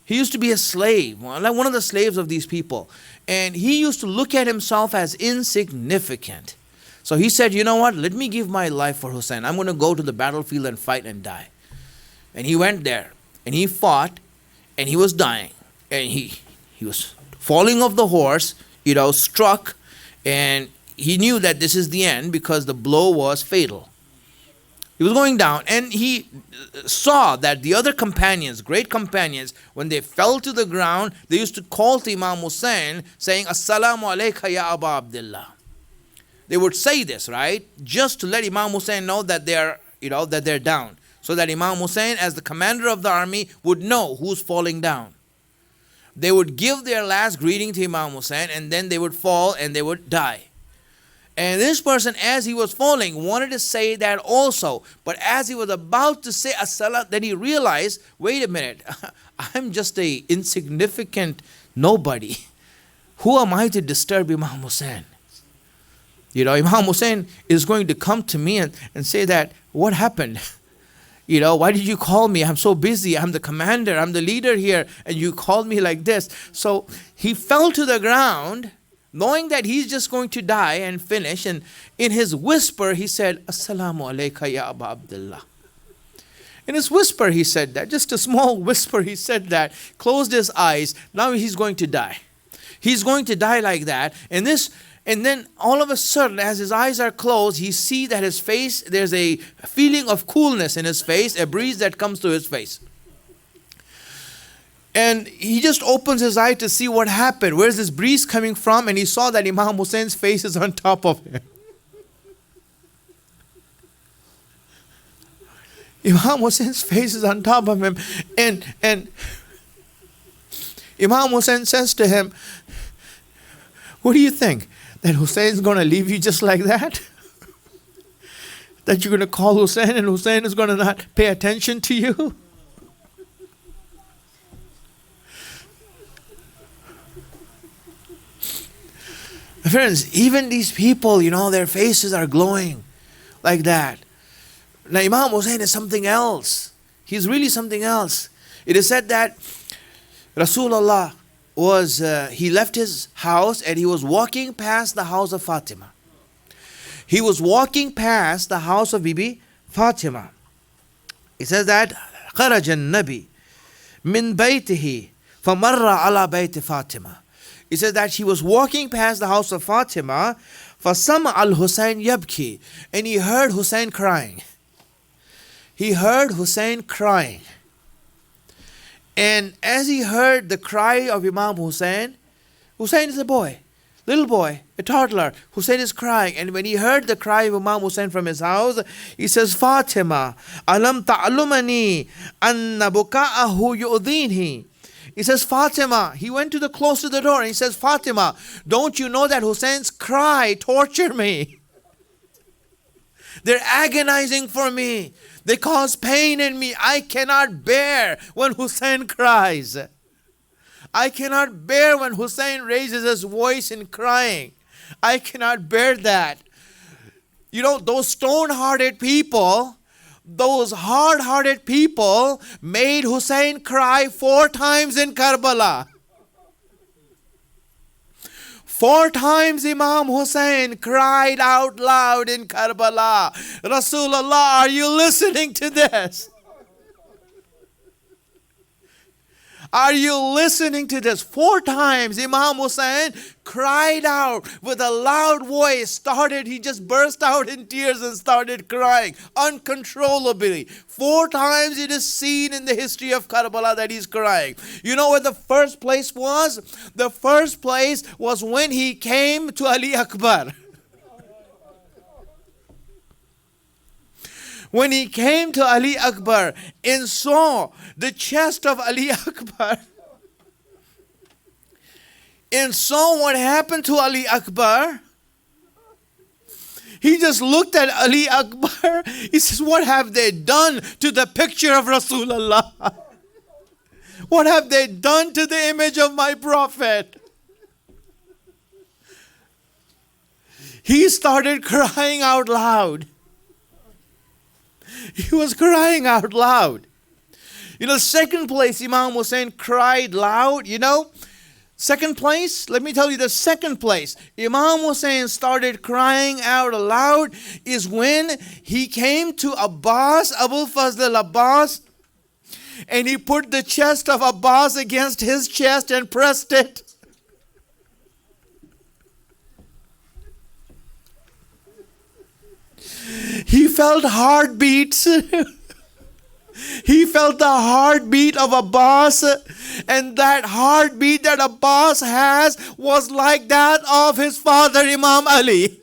He used to be a slave, like one of the slaves of these people. And he used to look at himself as insignificant. So he said, you know what? Let me give my life for Hussein. I'm going to go to the battlefield and fight and die. And he went there. And he fought. And he was dying. And he was falling off the horse, struck. And he knew that this is the end because the blow was fatal. He was going down. And he saw that the other companions, great companions, when they fell to the ground, they used to call to Imam Hussein saying, Assalamu alayka ya Aba Abdullah. They would say this, right? Just to let Imam Hussein know that they're down. So that Imam Hussein, as the commander of the army, would know who's falling down. They would give their last greeting to Imam Hussein and then they would fall and they would die. And this person, as he was falling, wanted to say that also. But as he was about to say as-salam, then he realized, wait a minute, I'm just a insignificant nobody. Who am I to disturb Imam Hussein? Imam Hussein is going to come to me and say that, what happened? Why did you call me? I'm so busy. I'm the commander. I'm the leader here. And you called me like this. So he fell to the ground, knowing that he's just going to die and finish. And in his whisper, he said, Assalamu alayka ya Aba Abdullah. In his whisper, he said that. Just a small whisper, he said that. Closed his eyes. Now he's going to die. He's going to die like that. And then all of a sudden, as his eyes are closed, he sees that his face, there's a feeling of coolness in his face, a breeze that comes to his face. And he just opens his eye to see what happened. Where's this breeze coming from? And he saw that Imam Hussein's face is on top of him. Imam Hussein's face is on top of him. And Imam Hussein says to him, what do you think? That Hussein's going to leave you just like that? That you're going to call Hussein and Hussein is going to not pay attention to you? Friends, even these people, their faces are glowing like that. Now Imam Hussein is something else. He's really something else. It is said that Rasulullah was, he left his house and he was walking past the house of Fatima. He was walking past the house of Bibi Fatima. It says that خرج النبي من بيته فمر على بيت فاطمة. It says that he was walking past the house of Fatima فسمع Alhussain يبكي, and he heard Hussein crying. He heard Hussein crying. And as he heard the cry of Imam Hussein, Hussein is a boy, little boy, a toddler. Hussein is crying. And when he heard the cry of Imam Hussein from his house, he says, Fatima, alam ta'alumani anna buka'ahu yu'dhinhi. He says, Fatima, he went to the close to the door and he says, Fatima, don't you know that Hussein's cry torture me? They're agonizing for me. They cause pain in me. I cannot bear when Hussein cries. I cannot bear when Hussein raises his voice in crying. I cannot bear that. You know, those stone-hearted people, those hard-hearted people made Hussein cry 4 times in Karbala. 4 times Imam Hussein cried out loud in Karbala. Rasulullah, are you listening to this? Are you listening to this? 4 times Imam Hussein cried out with a loud voice. He just burst out in tears and started crying uncontrollably. 4 times it is seen in the history of Karbala that he's crying. You know what the first place was? The first place was when he came to Ali Akbar. When he came to Ali Akbar and saw the chest of Ali Akbar and saw what happened to Ali Akbar, he just looked at Ali Akbar. He says, what have they done to the picture of Rasulullah? What have they done to the image of my Prophet? He started crying out loud. He was crying out loud. You know, second place Imam Hussein cried loud, you know. Second place, let me tell you the second place Imam Hussein started crying out loud is when he came to Abbas, Abul Fazl Abbas, and he put the chest of Abbas against his chest and pressed it. He felt heartbeats. He felt the heartbeat of Abbas, and that heartbeat that Abbas has was like that of his father Imam Ali.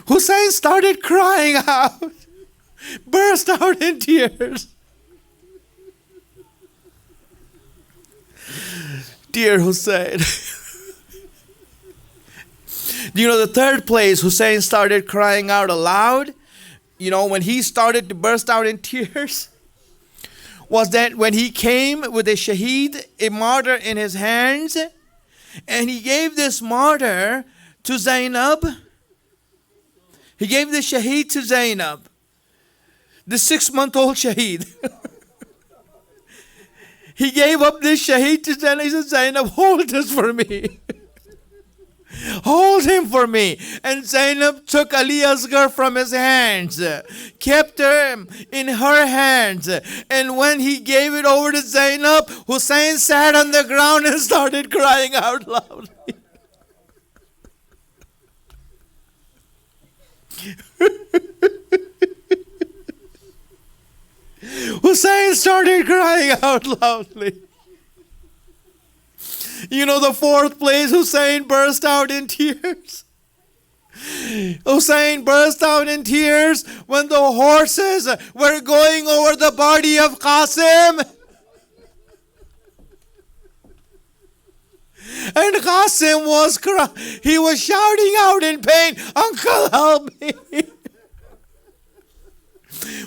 Hussein started crying out, burst out in tears. Dear Hussein. You know, the third place Hussein started crying out aloud, you know, when he started to burst out in tears, was that when he came with a shaheed, a martyr in his hands, and he gave this martyr to Zainab. He gave the shaheed to Zainab, the 6-month-old shaheed. He gave up this shaheed to Zainab. He said, Zainab, hold this for me. Hold him for me. And Zainab took Ali Asghar from his hands, kept him in her hands. And when he gave it over to Zainab, Hussein sat on the ground and started crying out loudly. Hussein started crying out loudly. You know, the fourth place, Hussein burst out in tears. Hussein burst out in tears when the horses were going over the body of Qasim. And Qasim was crying. He was shouting out in pain, Uncle, help me.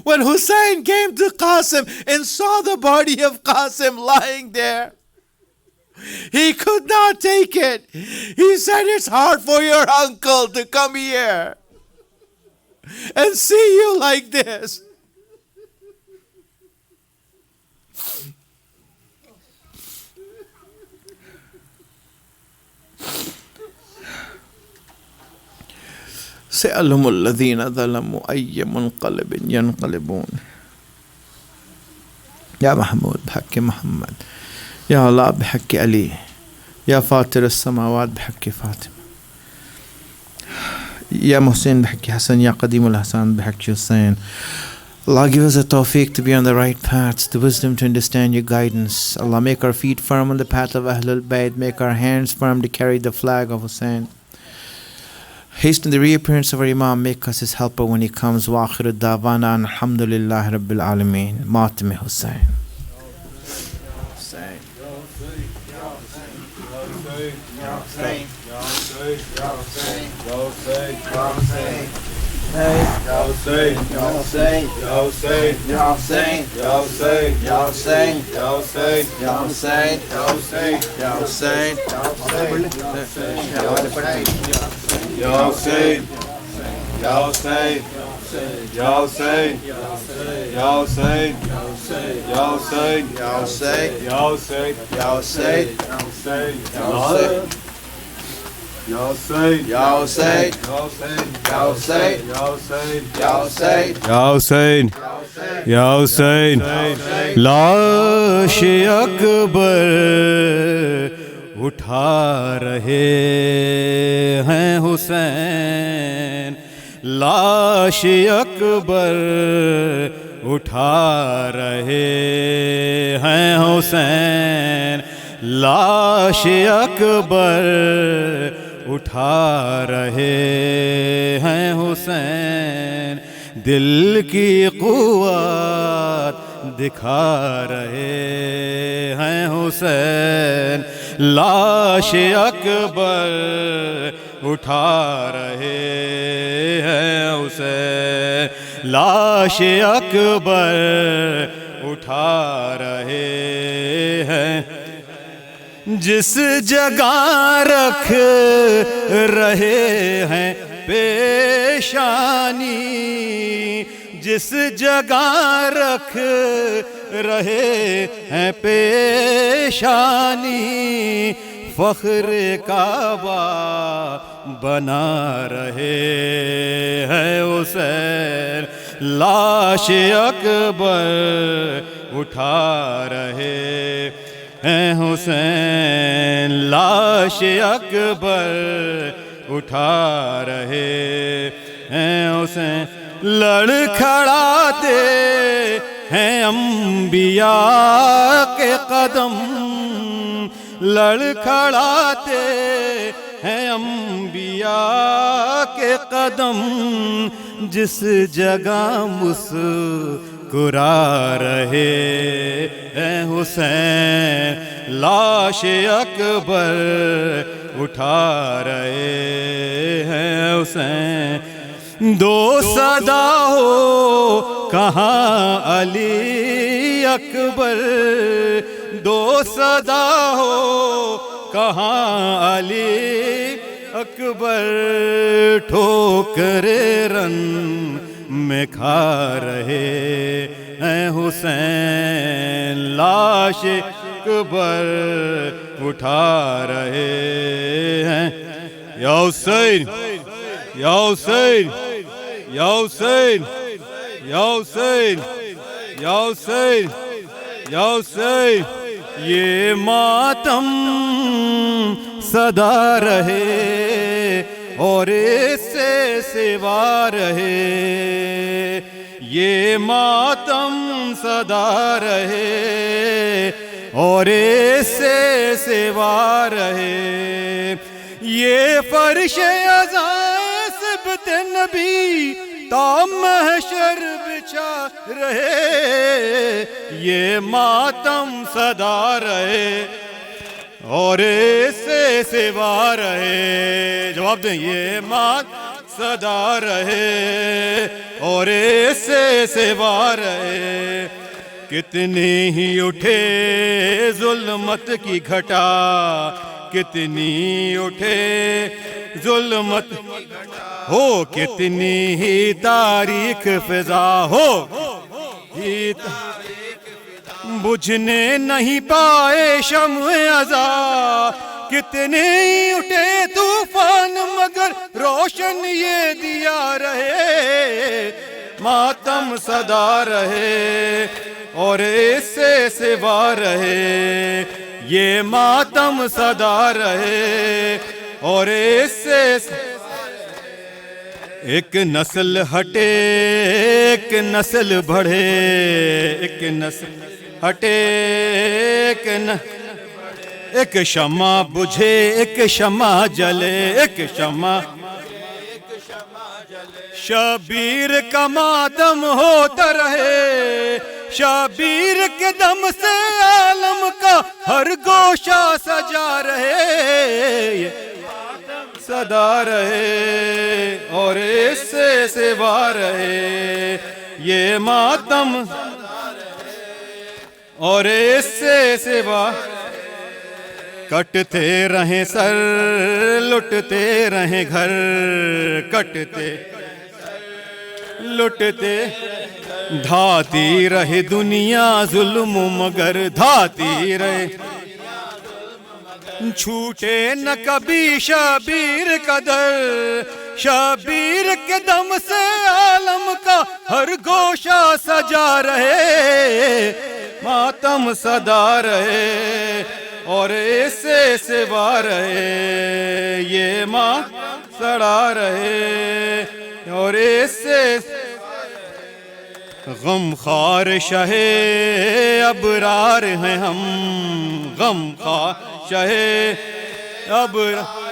When Hussein came to Qasim and saw the body of Qasim lying there, he could not take it. He said, it's hard for your uncle to come here. and see you like this. سألهم الذين ظلموا أي منقلب ينقلبون. يا محمود بحق محمد، يا الله بحق علي، يا فاطر السماوات بحق فاطمة، يا محسن بحق حسن، يا قديم الحسن بحق حسين. Allah give us the tawfiq to be on the right path, the wisdom to understand your guidance. Allah make our feet firm on the path of Ahlul Bayt, make our hands firm to carry the flag of Hussein. Hasten the reappearance of our Imam, make us his helper when he comes. Wa akhiru da'wana alhamdulillahi rabbil alameen. Matim Hussein. Hussein. لاش اکبر اٹھا رہے ہیں حسین، لاش اکبر اٹھا رہے ہیں حسین، لاش اکبر اٹھا رہے ہیں حسین، دل کی قوت دکھا رہے ہیں حسین، لاش اکبر اٹھا رہے ہیں حسین، لاش اکبر اٹھا رہے ہیں، جس جگہ رکھ رہے ہیں پیشانی، جس جگہ رکھ رہے ہیں پیشانی، فخر کعبہ بنا رہے ہیں حسین، لاش اکبر اٹھا رہے ہیں حسین، لاش اکبر اٹھا رہے ہیں حسین، لڑکھڑاتے ہیں انبیاء کے قدم، لڑکھڑاتے ہیں انبیاء کے قدم، جس جگہ مسکرا رہے ہیں حسین، لاش اکبر اٹھا رہے ہیں حسین، دو صدا ہو کہاں علی اکبر، دو صدا ہو کہاں علی اکبر، ٹھوکر رن میں کھا رہے ہیں حسین، لاش اکبر اٹھا رہے ہیں، یا حسین یا حسین یا حسین یا حسین یا حسین یا حسین، یہ ماتم صدا رہے اور اس سے سوا رہے، یہ ماتم صدا رہے اور اس سے سوا رہے، یہ فرش عزائے سبت نبی تا محشر بچھا رہے، یہ ماتم صدا رہے اور اس سے سوا رہے، جواب دیں، یہ ماتم صدا رہے اور اس سے سوا رہے، کتنی ہی اٹھے ظلمت کی گھٹا، کتنی اٹھے ظلمت ہو کتنی ہی تاریخ فضا ہو بجھنے نہیں پائے شمع ازا کتنے ہی اٹھے طوفان مگر روشن یہ دیا رہے ماتم صدا رہے اور اس سے سوا رہے یہ ماتم صدا رہے اور اس سے ایک نسل ہٹے ایک نسل بڑھے ایک نسل ہٹے ایک شمع بجھے ایک شمع جلے ایک شمع شبیر کا ماتم ہوتا رہے شبیر کے دم سے عالم کا ہر گوشہ سجا رہے صدا رہے اور اس سے سوا رہے یہ ماتم اور اس سے سوا کٹتے رہیں سر لٹتے رہیں گھر کٹتے لٹتے دھاتی رہے دنیا ظلم مگر دھاتی رہے چھوٹے نہ کبھی شبیر کا در شبیر کے دم سے عالم کا ہر گوشہ سجا رہے ماتم صدا رہے اور اس سے سوا رہے یہ ماں سڑا رہے اور اس سے غم خار شہ ابرار ہیں ہم غم خار شہ ابرار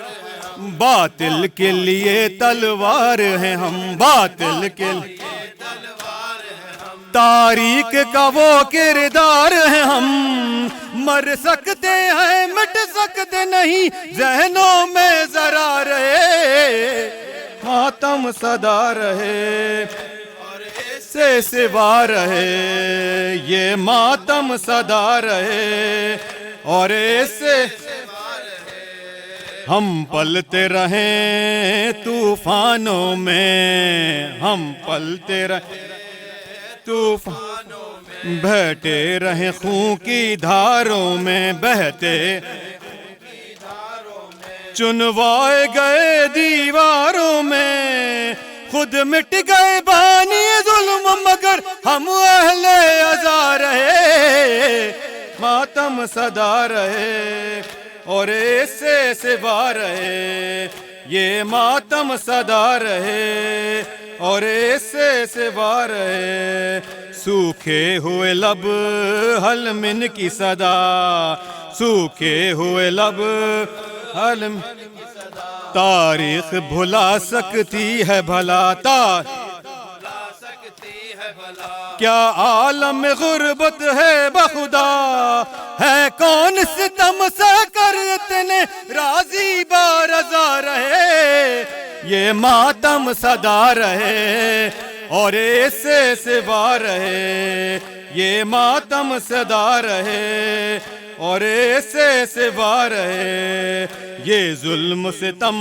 باطل کے لیے تلوار ہیں ہم باطل کے لیے تاریخ کا وہ کردار ہیں ہم مر سکتے ہیں مٹ سکتے نہیں ذہنوں میں ذرا رہے ماتم صدا رہے اور اس سے سوا رہے یہ ماتم صدا رہے اور اس سے ہم پلتے رہیں طوفانوں میں ہم پلتے رہیں طوفانوں میں بہتے رہیں خون کی دھاروں میں بہتے چنوائے گئے دیواروں میں خود مٹ گئے بانی ظلم مگر ہم اہل عزا رہے ماتم صدا رہے اور اس سے سوا رہے یہ ماتم صدا رہے اور اس سے سوا رہے سوکھے ہوئے لب حلمن کی صدا سوکھے ہوئے لب حلم تاریخ بھلا سکتی ہے بھلا کیا عالم غربت ہے بخدا ہے کون ستم سے کر اتنے راضی بارضا رہے یہ ماتم صدا رہے اور اس سے سوا رہے یہ ماتم صدا رہے اور اس سے سوا رہے یہ ظلم ستم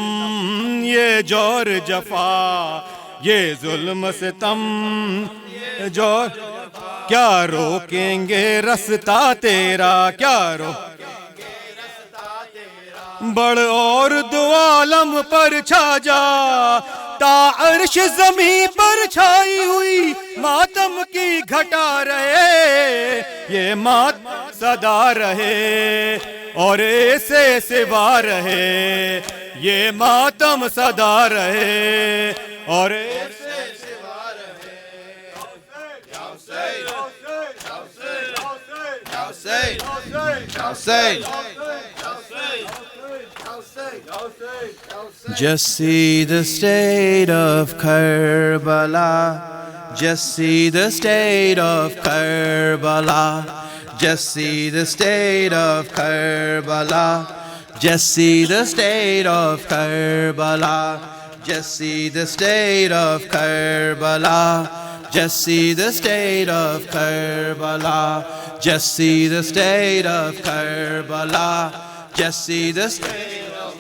یہ جور جفا یہ ظلم ستم جور کیا روکیں گے رستہ تیرا کیا بڑھ اور دو عالم پر چھا جا تا عرش زمین پر چھائی ہوئی ماتم کی گھٹا رہے یہ ماتم صدا رہے اور اسے سوا رہے یہ ماتم صدا رہے اور اسے سوا رہے Just see the state of Karbala. Just see the state of Karbala. Just see the state of Karbala. Just see the state of Karbala. Just see the state of Karbala. Just see the state of Karbala. Just see the state of Karbala. Just see the state of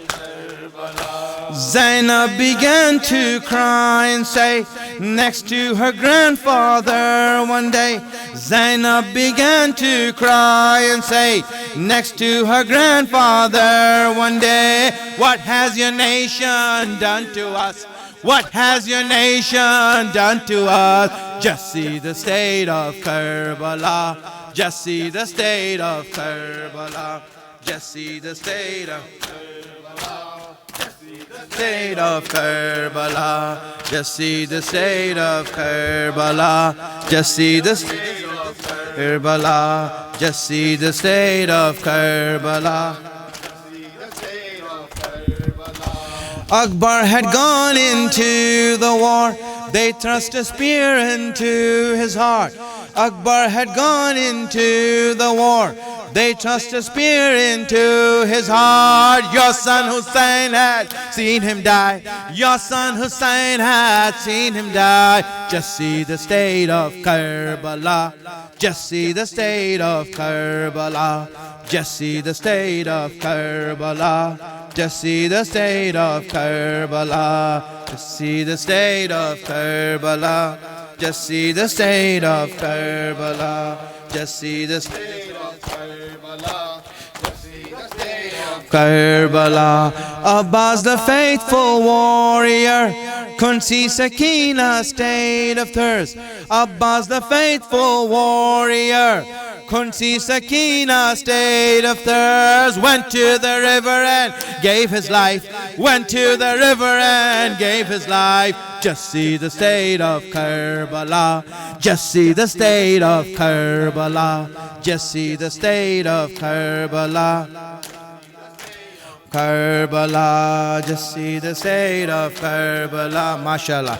Zainab began to cry and say, next to her grandfather one day. Zainab began to cry and say, next to her grandfather one day. What has your nation done to us? What has your nation done to us? Just see the state of Karbala. Just see the state of Karbala. Just see the state of Karbala. State of Karbala. Just see the state of Karbala. Just see the state of Karbala. Just see the state of Karbala. Akbar had gone into the war. They thrust a spear into his heart. Akbar had gone into the war. They thrust a spear into his heart. Your son Hussein had seen him die. Your son Hussein had seen him die. Just see the state of Karbala. Just see the state of Karbala. Just see the state of Karbala. Just see the state of Karbala. Just see the state of Karbala. Just see the state of Karbala. Just see the state of Karbala. Just see the state of Karbala. Abbas the faithful warrior couldn't see Sakina's state of thirst. Abbas the faithful warrior couldn't see Sakina's state of thirst. Went to the river and gave his life. Went to the river and gave his life. Just see the state of Karbala. Just see the state of Karbala. Just see the state of Karbala. Karbala. Just see the state of Karbala. MashaAllah.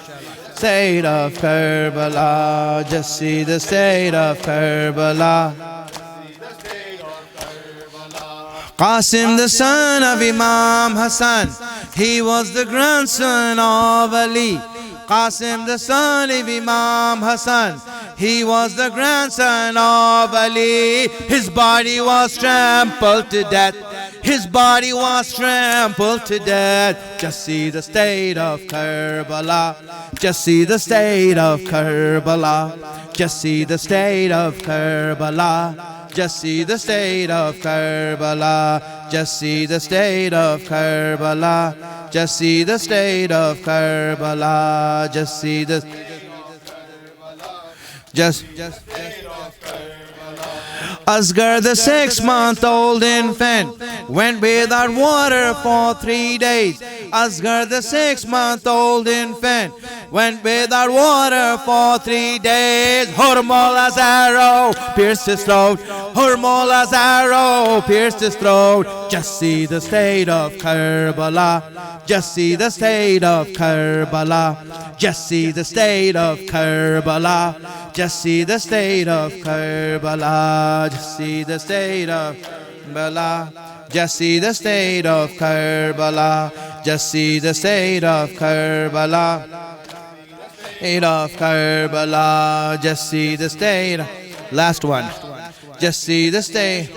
State of Karbala. Just see the state of Karbala. Qasim, the son of Imam Hassan, he was the grandson of Ali. Qasim, the son of Imam Hassan, he was the grandson of Ali. His body was trampled to death. His body was trampled to death. Just see the state of Karbala. Just see the state of Karbala. Just see the state of Karbala. Just see the state of Karbala. Just see the state of Karbala. Just see the state of Karbala. Just see the Asghar, the 6-month-old infant, went without water for 3 days. Asghar, the 6-month-old infant, went without water for 3 days. Hurmula's arrow pierced his throat. Hurmula's arrow pierced his throat. Just see the state of Karbala. Just see the state of Karbala. Just see the state of Karbala. Just see the state of Karbala. Just see the state of Karbala. Just see the state of Karbala. Just see the state of Karbala. State of Karbala. Just see the state. Last one. Just see the state.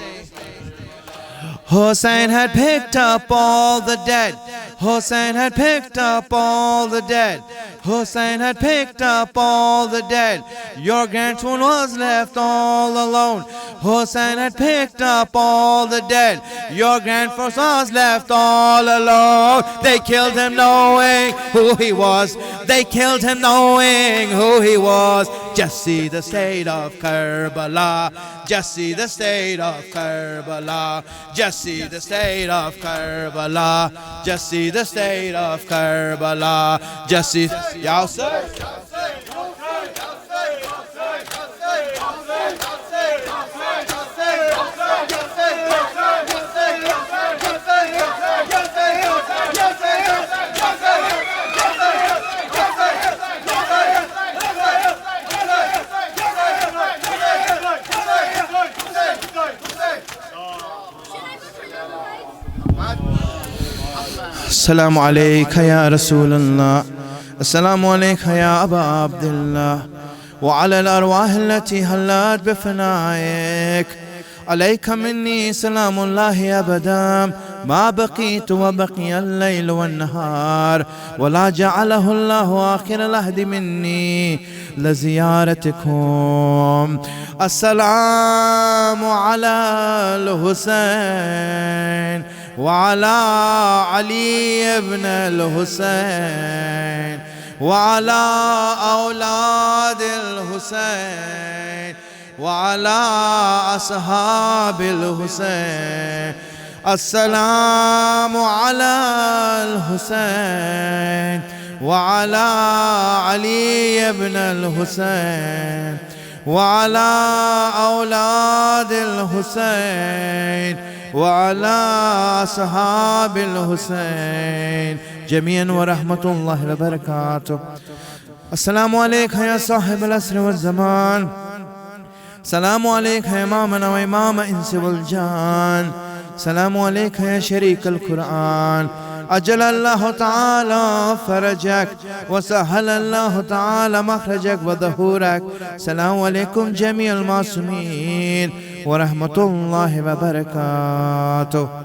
Hussein had picked up all the dead. Hussein had picked up all the dead. Hussein had picked up all the dead. Your grandson was left all alone. Hussein had picked up all the dead. Your grandson was left all alone. They killed him knowing who he was. They killed him knowing who he was. Just see the state of Karbala. Just see the state of Karbala. Just see the state of Karbala. Just see the state of Karbala. Just see. Y'all say. السلام عليك يا رسول الله. السلام عليك يا أبا عبد الله. وعلى الأرواح التي هلت بفنائك. عليك مني سلام الله أبدا ما بقيت وبقي الليل والنهار، ولا جعله الله آخر العهد مني لزيارتكم. السلام على الحسين وعلى علي بن الحسين وعلى أولاد الحسين وعلى أصحاب الحسين. السلام على الحسين وعلى علي بن الحسين وعلى أولاد الحسين وعلى أصحاب الحسين جميعا ورحمة الله وبركاته. السلام عليك يا صاحب العصر والزمان، السلام عليك يا إمامنا وإمام الإنس والجان، السلام عليك يا شريك القرآن. أجل الله تعالى فرجك وسهل الله تعالى مخرجك وظهورك. السلام عليكم جميع المعصومين ورحمة الله وبركاته.